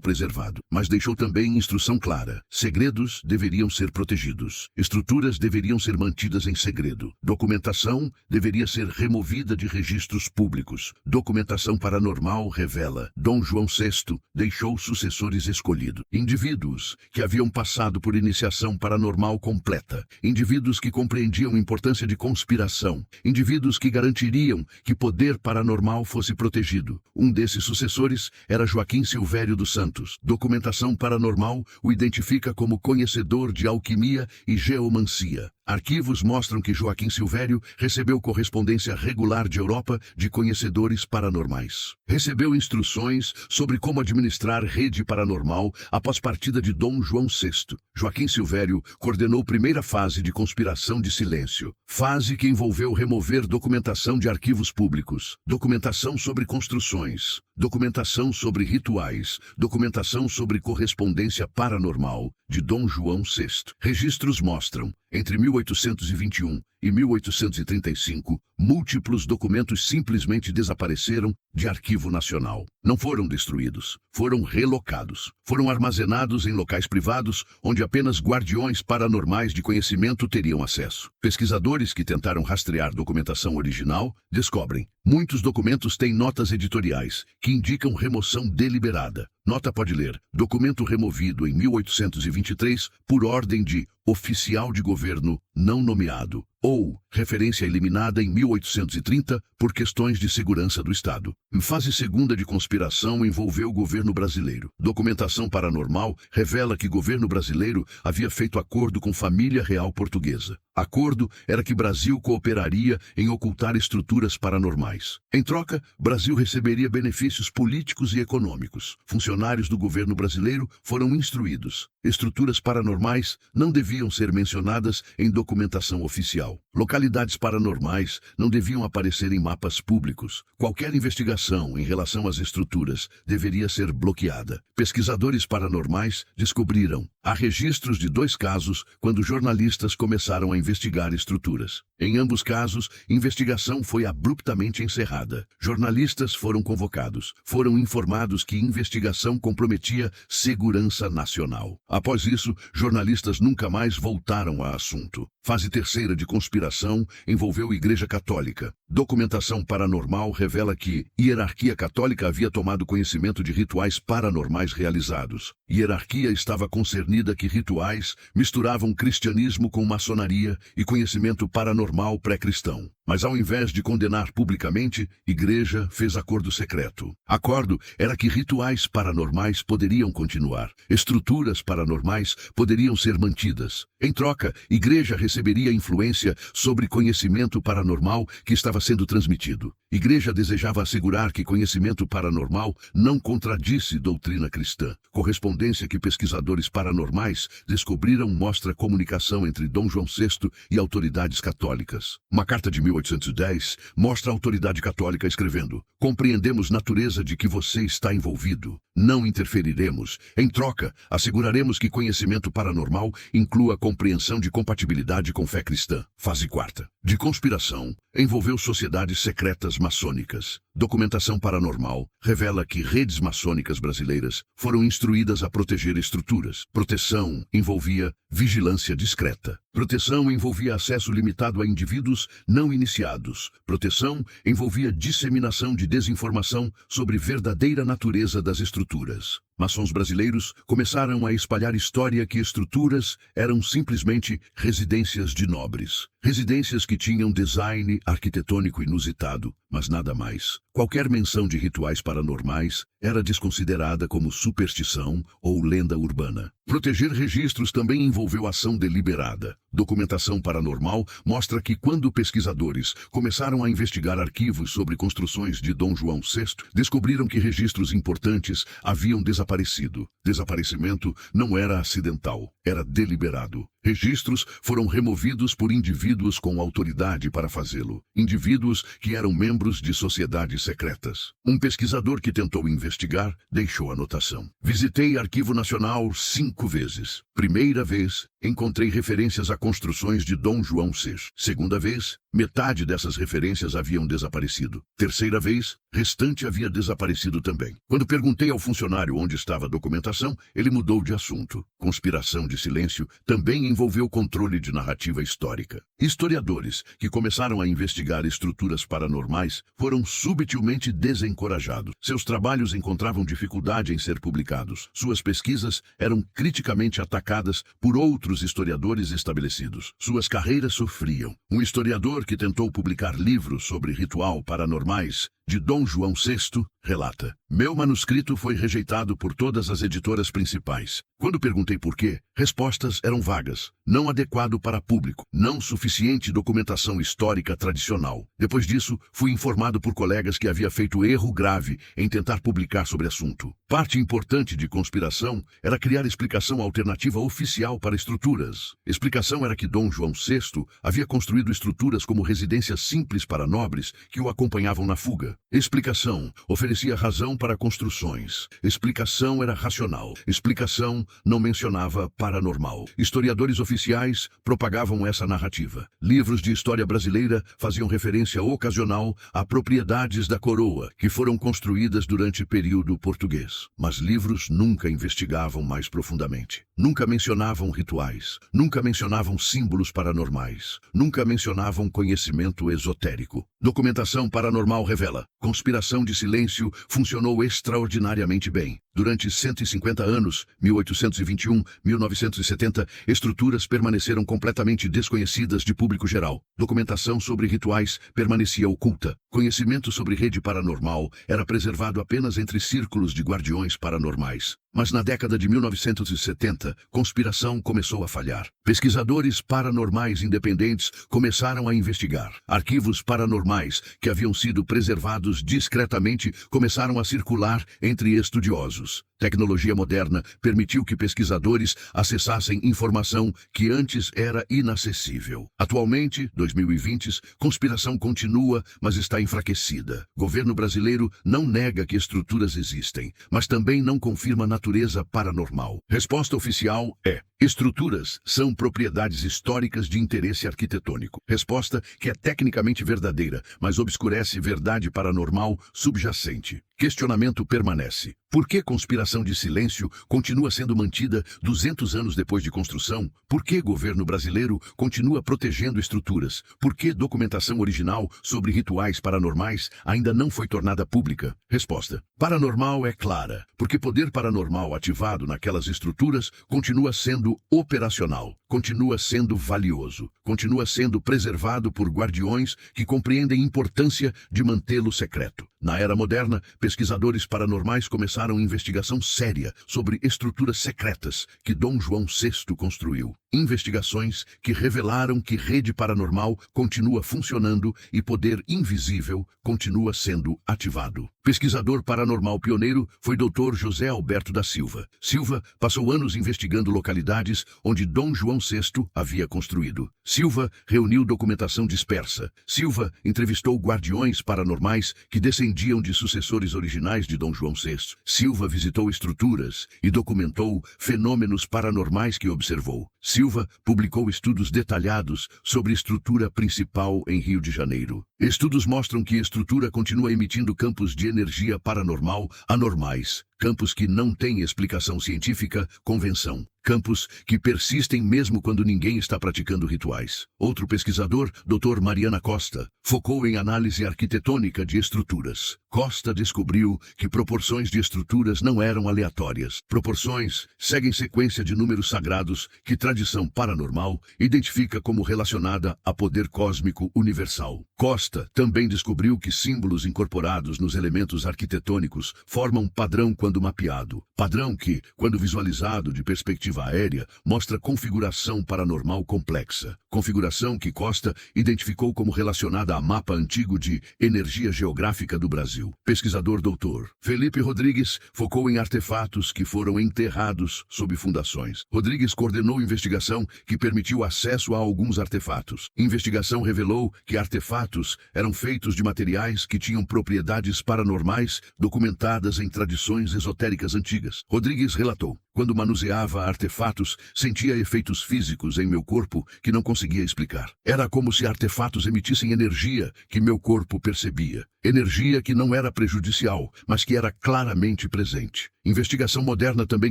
preservado. Mas deixou também instrução clara. Segredos deveriam ser protegidos. Estruturas deveriam ser mantidas em segredo. Documentação deveria ser removida de registros públicos. Documentação paranormal revela: Dom João VI deixou sucessores escolhidos. Indivíduos que haviam passado por iniciação paranormal completa. Indivíduos que compreendiam a importância de conspiração. Indivíduos que garantiriam que poder paranormal fosse protegido. Um desses sucessores era Joaquim Silvério dos Santos. Documentação paranormal o identifica como conhecedor de alquimia e geomancia. Arquivos mostram que Joaquim Silvério recebeu correspondência regular de Europa de conhecedores paranormais. Recebeu instruções sobre como administrar rede paranormal após partida de Dom João VI. Joaquim Silvério coordenou primeira fase de conspiração de silêncio, fase que envolveu remover documentação de arquivos públicos, documentação sobre construções, documentação sobre rituais, documentação sobre correspondência paranormal de Dom João VI. Registros mostram, entre 1821 e 1835, múltiplos documentos simplesmente desapareceram de arquivo nacional. Não foram destruídos, foram relocados. Foram armazenados em locais privados, onde apenas guardiões paranormais de conhecimento teriam acesso. Pesquisadores que tentaram rastrear documentação original descobrem: muitos documentos têm notas editoriais que indicam remoção deliberada. Nota pode ler: documento removido em 1823 por ordem de oficial de governo não nomeado, ou referência eliminada em 1830 por questões de segurança do Estado. Fase segunda de conspiração envolveu o governo brasileiro. Documentação paranormal revela que o governo brasileiro havia feito acordo com família real portuguesa. Acordo era que Brasil cooperaria em ocultar estruturas paranormais. Em troca, Brasil receberia benefícios políticos e econômicos. Funcionários do governo brasileiro foram instruídos: estruturas paranormais não deviam ser mencionadas em documentação oficial. Localidades paranormais não deviam aparecer em mapas públicos. Qualquer investigação em relação às estruturas deveria ser bloqueada. Pesquisadores paranormais descobriram: há registros de 2 casos quando jornalistas começaram a investigar estruturas. Em ambos casos, investigação foi abruptamente encerrada. Jornalistas foram convocados. Foram informados que investigação comprometia segurança nacional. Após isso, jornalistas nunca mais voltaram ao assunto. Fase terceira de conspiração envolveu Igreja Católica. Documentação paranormal revela que hierarquia católica havia tomado conhecimento de rituais paranormais realizados. Hierarquia estava concernida que rituais misturavam cristianismo com maçonaria e conhecimento paranormal pré-cristão. Mas ao invés de condenar publicamente, Igreja fez acordo secreto. Acordo era que rituais paranormais poderiam continuar. Estruturas paranormais poderiam ser mantidas. Em troca, Igreja receberia influência sobre conhecimento paranormal que estava sendo transmitido. Igreja desejava assegurar que conhecimento paranormal não contradisse doutrina cristã. Correspondência que pesquisadores paranormais descobriram mostra comunicação entre Dom João VI e autoridades católicas. Uma carta de 1810 mostra a autoridade católica escrevendo: compreendemos natureza de que você está envolvido. Não interferiremos. Em troca, asseguraremos que conhecimento paranormal inclua a compreensão de compatibilidade com fé cristã. Fase quarta de conspiração envolveu sociedades secretas maçônicas. Documentação paranormal revela que redes maçônicas brasileiras foram instruídas a proteger estruturas. Proteção envolvia vigilância discreta. Proteção envolvia acesso limitado a indivíduos não iniciados. Proteção envolvia disseminação de desinformação sobre verdadeira natureza das estruturas. Maçons brasileiros começaram a espalhar história que estruturas eram simplesmente residências de nobres. Residências que tinham design arquitetônico inusitado, mas nada mais. Qualquer menção de rituais paranormais era desconsiderada como superstição ou lenda urbana. Proteger registros também envolveu ação deliberada. Documentação paranormal mostra que quando pesquisadores começaram a investigar arquivos sobre construções de Dom João VI, descobriram que registros importantes haviam desaparecido. Desaparecimento não era acidental, era deliberado. Registros foram removidos por indivíduos com autoridade para fazê-lo. Indivíduos que eram membros de sociedades secretas. Um pesquisador que tentou investigar deixou anotação. Visitei Arquivo Nacional 5 vezes. Primeira vez, encontrei referências a construções de Dom João VI. Segunda vez, metade dessas referências haviam desaparecido. Terceira vez, restante havia desaparecido também. Quando perguntei ao funcionário onde estava a documentação, ele mudou de assunto. Conspiração de silêncio também envolveu controle de narrativa histórica. Historiadores que começaram a investigar estruturas paranormais foram subtilmente desencorajados. Seus trabalhos encontravam dificuldade em ser publicados. Suas pesquisas eram criticamente atacadas por outros historiadores estabelecidos. Suas carreiras sofriam. Um historiador que tentou publicar livros sobre ritual paranormais de Dom João VI relata: meu manuscrito foi rejeitado por todas as editoras principais. Quando perguntei por quê, respostas eram vagas. Não adequado para público, não suficiente documentação histórica tradicional. Depois disso, fui informado por colegas que havia feito erro grave em tentar publicar sobre assunto. Parte importante de conspiração era criar explicação alternativa oficial para estruturas. Explicação era que Dom João VI havia construído estruturas como residências simples para nobres que o acompanhavam na fuga. Explicação oferecia razão para construções. Explicação era racional. Explicação não mencionava paranormal. Historiadores oficiais propagavam essa narrativa. Livros de história brasileira faziam referência ocasional a propriedades da coroa que foram construídas durante o período português. Mas livros nunca investigavam mais profundamente. Nunca mencionavam rituais. Nunca mencionavam símbolos paranormais. Nunca mencionavam conhecimento esotérico. Documentação paranormal revela: conspiração de silêncio funcionou extraordinariamente bem. Durante 150 anos, 1821-1970, estruturas permaneceram completamente desconhecidas de público geral. Documentação sobre rituais permanecia oculta. Conhecimento sobre rede paranormal era preservado apenas entre círculos de guardiões paranormais. Mas na década de 1970, conspiração começou a falhar. Pesquisadores paranormais independentes começaram a investigar. Arquivos paranormais que haviam sido preservados discretamente começaram a circular entre estudiosos. Tecnologia moderna permitiu que pesquisadores acessassem informação que antes era inacessível. Atualmente, 2020, conspiração continua, mas está enfraquecida. Governo brasileiro não nega que estruturas existem, mas também não confirma a natureza paranormal. Resposta oficial é: estruturas são propriedades históricas de interesse arquitetônico. Resposta que é tecnicamente verdadeira, mas obscurece verdade paranormal subjacente. Questionamento permanece. Por que conspiração de silêncio continua sendo mantida 200 anos depois de construção? Por que governo brasileiro continua protegendo estruturas? Por que documentação original sobre rituais paranormais ainda não foi tornada pública? Resposta: paranormal é clara, porque poder paranormal ativado naquelas estruturas continua sendo operacional, continua sendo valioso, continua sendo preservado por guardiões que compreendem a importância de mantê-lo secreto. Na era moderna, pesquisadores paranormais começaram investigação séria sobre estruturas secretas que Dom João VI construiu. Investigações que revelaram que rede paranormal continua funcionando e poder invisível continua sendo ativado. Pesquisador paranormal pioneiro foi Dr. José Alberto da Silva. Silva passou anos investigando localidades onde Dom João VI havia construído. Silva reuniu documentação dispersa. Silva entrevistou guardiões paranormais que descendiam de sucessores originais de Dom João VI. Silva visitou estruturas e documentou fenômenos paranormais que observou. Silva publicou estudos detalhados sobre estrutura principal em Rio de Janeiro. Estudos mostram que a estrutura continua emitindo campos de energia paranormal anormais, campos que não têm explicação científica, convenção. Campos que persistem mesmo quando ninguém está praticando rituais. Outro pesquisador, Dr. Mariana Costa, focou em análise arquitetônica de estruturas. Costa descobriu que proporções de estruturas não eram aleatórias. Proporções seguem sequência de números sagrados que tradição paranormal identifica como relacionada a poder cósmico universal. Costa também descobriu que símbolos incorporados nos elementos arquitetônicos formam padrão quando mapeado. Padrão que, quando visualizado de perspectiva aérea, mostra configuração paranormal complexa. Configuração que Costa identificou como relacionada a mapa antigo de energia geográfica do Brasil. Pesquisador Dr. Felipe Rodrigues focou em artefatos que foram enterrados sob fundações. Rodrigues coordenou investigação que permitiu acesso a alguns artefatos. Investigação revelou que artefatos eram feitos de materiais que tinham propriedades paranormais documentadas em tradições esotéricas antigas. Rodrigues relatou: quando manuseava artefatos, sentia efeitos físicos em meu corpo que não conseguia explicar. Era como se artefatos emitissem energia que meu corpo percebia. Energia que não era prejudicial, mas que era claramente presente. Investigação moderna também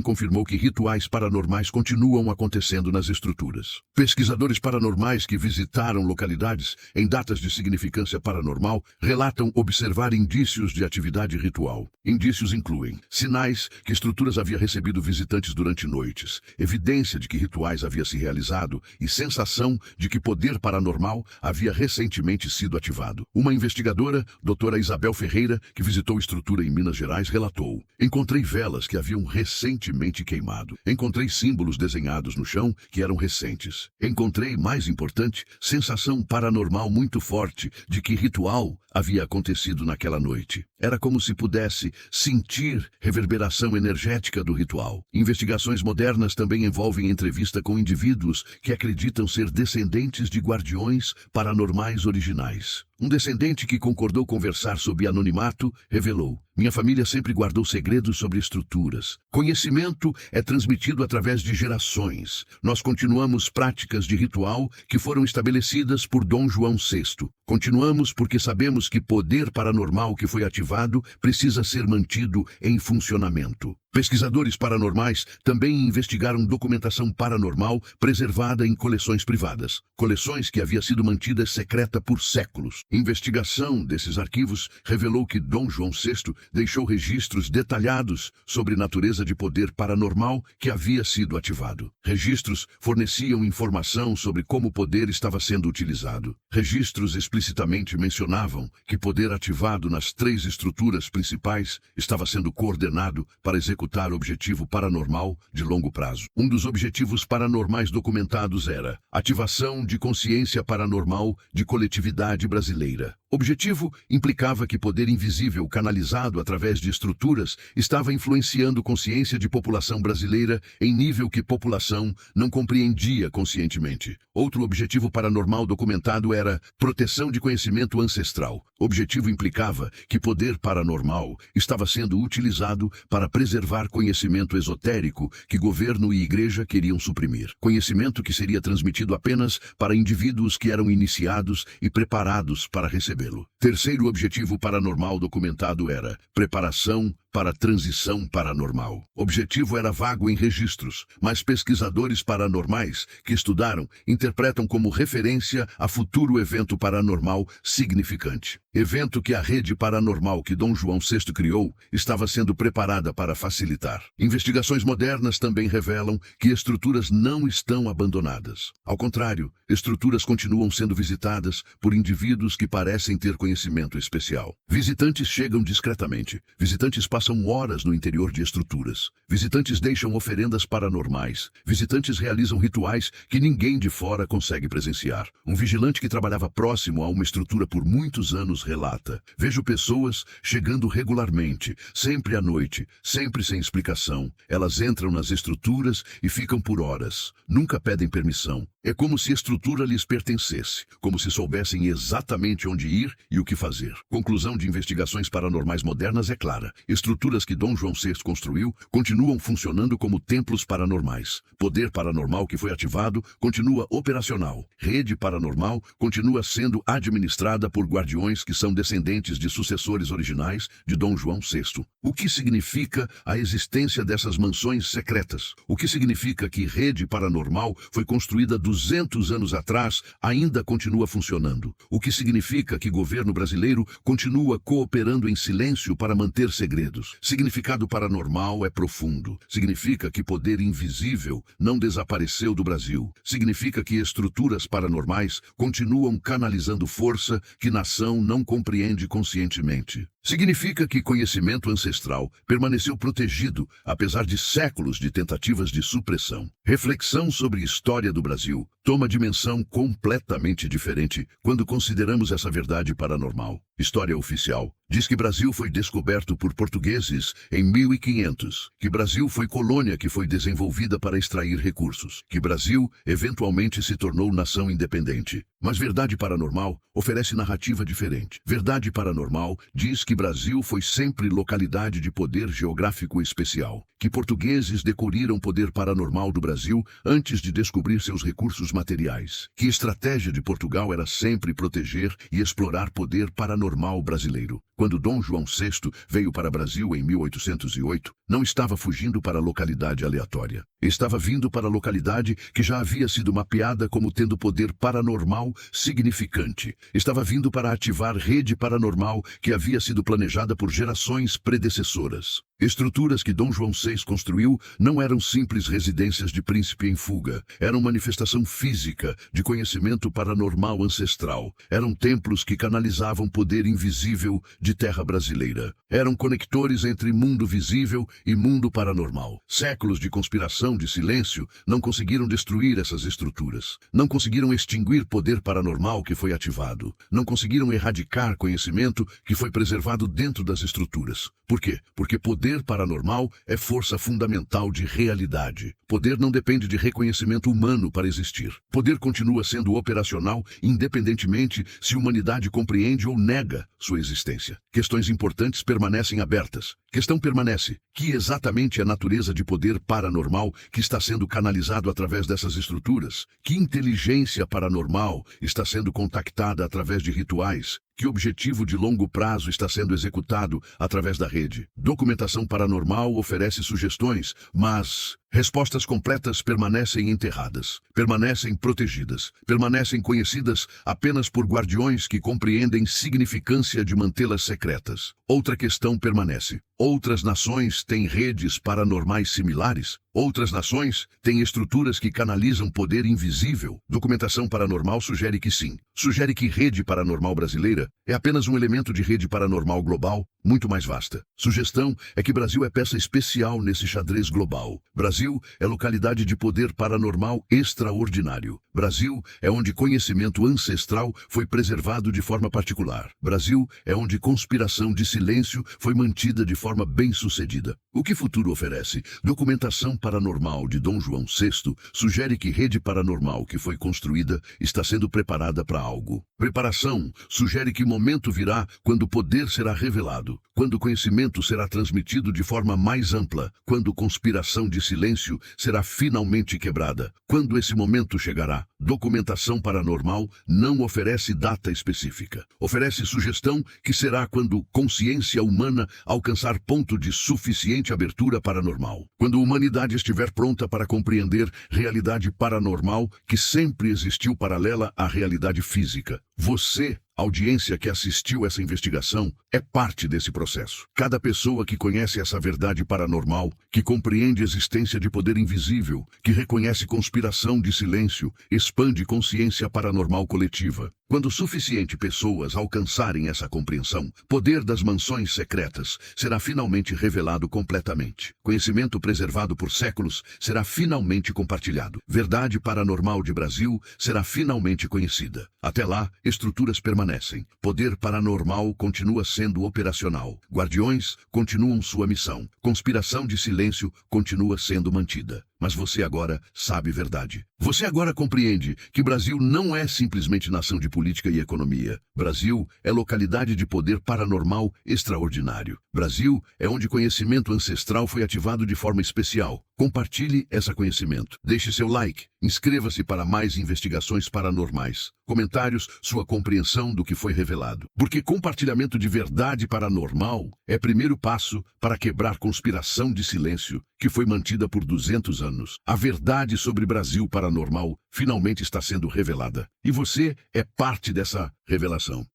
confirmou que rituais paranormais continuam acontecendo nas estruturas. Pesquisadores paranormais que visitaram localidades em datas de significância paranormal relatam observar indícios de atividade ritual. Indícios incluem sinais que estruturas havia recebido visitantes durante noites, evidência de que rituais havia se realizado e sensação de que poder paranormal havia recentemente sido ativado. Uma investigadora, doutora Isabel Ferreira, que visitou a estrutura em Minas Gerais, relatou: encontrei velas que haviam recentemente queimado. Encontrei símbolos desenhados no chão que eram recentes. Encontrei, mais importante, sensação paranormal muito forte de que ritual havia acontecido naquela noite. Era como se pudesse sentir reverberação energética do ritual. Investigações modernas também envolvem entrevista com indivíduos que acreditam ser descendentes de guardiões paranormais originais. Um descendente que concordou conversar sob anonimato revelou: minha família sempre guardou segredos sobre estruturas. Conhecimento é transmitido através de gerações. Nós continuamos práticas de ritual que foram estabelecidas por Dom João VI. Continuamos porque sabemos que poder paranormal que foi ativado precisa ser mantido em funcionamento. Pesquisadores paranormais também investigaram documentação paranormal preservada em coleções privadas, coleções que havia sido mantida secreta por séculos. Investigação desses arquivos revelou que Dom João VI deixou registros detalhados sobre natureza de poder paranormal que havia sido ativado. Registros forneciam informação sobre como o poder estava sendo utilizado. Registros explicitamente mencionavam que poder ativado nas 3 estruturas principais estava sendo coordenado para executar objetivo paranormal de longo prazo. Um dos objetivos paranormais documentados era ativação de consciência paranormal de coletividade brasileira. Objetivo implicava que poder invisível canalizado através de estruturas estava influenciando consciência de população brasileira em nível que população não compreendia conscientemente. Outro objetivo paranormal documentado era proteção de conhecimento ancestral. Objetivo implicava que poder paranormal estava sendo utilizado para preservar conhecimento esotérico que governo e igreja queriam suprimir. Conhecimento que seria transmitido apenas para indivíduos que eram iniciados e preparados para recebê-lo. Terceiro objetivo paranormal documentado era preparação para transição paranormal. Objetivo era vago em registros, mas pesquisadores paranormais que estudaram interpretam como referência a futuro evento paranormal significante. Evento que a rede paranormal que Dom João VI criou estava sendo preparada para facilitar. Investigações modernas também revelam que estruturas não estão abandonadas. Ao contrário, estruturas continuam sendo visitadas por indivíduos que parecem ter conhecimento especial. Visitantes chegam discretamente. Visitantes passam horas no interior de estruturas. Visitantes deixam oferendas paranormais. Visitantes realizam rituais que ninguém de fora consegue presenciar. Um vigilante que trabalhava próximo a uma estrutura por muitos anos relata: vejo pessoas chegando regularmente, sempre à noite, sempre sem explicação. Elas entram nas estruturas e ficam por horas. Nunca pedem permissão. É como se a estrutura lhes pertencesse, como se soubessem exatamente onde ir e o que fazer. Conclusão de investigações paranormais modernas é clara. Estruturas que Dom João VI construiu continuam funcionando como templos paranormais. Poder paranormal que foi ativado continua operacional. Rede paranormal continua sendo administrada por guardiões que são descendentes de sucessores originais de Dom João VI. O que significa a existência dessas mansões secretas? O que significa que rede paranormal foi construída 200 anos atrás ainda continua funcionando? O que significa que governo brasileiro continua cooperando em silêncio para manter segredos? Significado paranormal é profundo. Significa que poder invisível não desapareceu do Brasil. Significa que estruturas paranormais continuam canalizando força que nação não compreende conscientemente. Significa que conhecimento ancestral permaneceu protegido, apesar de séculos de tentativas de supressão. Reflexão sobre a história do Brasil toma dimensão completamente diferente quando consideramos essa verdade paranormal. História oficial diz que Brasil foi descoberto por portugueses em 1500, que Brasil foi colônia que foi desenvolvida para extrair recursos, que Brasil eventualmente se tornou nação independente. Mas verdade paranormal oferece narrativa diferente. Verdade paranormal diz que Brasil foi sempre localidade de poder geográfico especial, que portugueses decoriram poder paranormal do Brasil antes de descobrir seus recursos materiais, que a estratégia de Portugal era sempre proteger e explorar poder paranormal brasileiro. Quando Dom João VI veio para o Brasil em 1808, não estava fugindo para a localidade aleatória. Estava vindo para a localidade que já havia sido mapeada como tendo poder paranormal significante. Estava vindo para ativar rede paranormal que havia sido planejada por gerações predecessoras. Estruturas que Dom João VI construiu não eram simples residências de príncipe em fuga. Eram manifestação física de conhecimento paranormal ancestral. Eram templos que canalizavam poder invisível de terra brasileira. Eram conectores entre mundo visível e mundo paranormal. Séculos de conspiração de silêncio não conseguiram destruir essas estruturas. Não conseguiram extinguir poder paranormal que foi ativado. Não conseguiram erradicar conhecimento que foi preservado dentro das estruturas. Por quê? Porque poder paranormal é força fundamental de realidade. Poder não depende de reconhecimento humano para existir. Poder continua sendo operacional independentemente se a humanidade compreende ou nega sua existência. Questões importantes permanecem abertas. Questão permanece: que exatamente é a natureza de poder paranormal que está sendo canalizado através dessas estruturas? Que inteligência paranormal está sendo contactada através de rituais? Que objetivo de longo prazo está sendo executado através da rede? Documentação paranormal oferece sugestões, mas respostas completas permanecem enterradas, permanecem protegidas, permanecem conhecidas apenas por guardiões que compreendem significância de mantê-las secretas. Outra questão permanece: outras nações têm redes paranormais similares? Outras nações têm estruturas que canalizam poder invisível? Documentação paranormal sugere que sim. Sugere que rede paranormal brasileira é apenas um elemento de rede paranormal global, muito mais vasta. Sugestão é que Brasil é peça especial nesse xadrez global. Brasil é localidade de poder paranormal extraordinário. Brasil é onde conhecimento ancestral foi preservado de forma particular. Brasil é onde conspiração de silêncio foi mantida de forma bem-sucedida. O que futuro oferece? Documentação paranormal de Dom João VI sugere que rede paranormal que foi construída está sendo preparada para algo. Preparação sugere que momento virá quando o poder será revelado, quando o conhecimento será transmitido de forma mais ampla, quando conspiração de silêncio será finalmente quebrada. Quando esse momento chegará? Documentação paranormal não oferece data específica. Oferece sugestão que será quando consciência humana alcançar ponto de suficiente abertura paranormal. Quando a humanidade estiver pronta para compreender realidade paranormal que sempre existiu paralela à realidade física. Você, audiência que assistiu essa investigação, é parte desse processo. Cada pessoa que conhece essa verdade paranormal, que compreende a existência de poder invisível, que reconhece conspiração de silêncio, expande consciência paranormal coletiva. Quando suficiente pessoas alcançarem essa compreensão, poder das mansões secretas será finalmente revelado completamente. Conhecimento preservado por séculos será finalmente compartilhado. Verdade paranormal de Brasil será finalmente conhecida. Até lá, estruturas permanecem. Poder paranormal continua sendo operacional. Guardiões continuam sua missão. Conspiração de silêncio continua sendo mantida. mas você agora sabe verdade. Você agora compreende que Brasil não é simplesmente nação de política e economia. Brasil é localidade de poder paranormal extraordinário. Brasil é onde conhecimento ancestral foi ativado de forma especial. Compartilhe esse conhecimento. Deixe seu like. Inscreva-se para mais investigações paranormais. Comentários, sua compreensão do que foi revelado. Porque compartilhamento de verdade paranormal é primeiro passo para quebrar conspiração de silêncio que foi mantida por 200 anos. A verdade sobre Brasil paranormal finalmente está sendo revelada. E você é parte dessa revelação.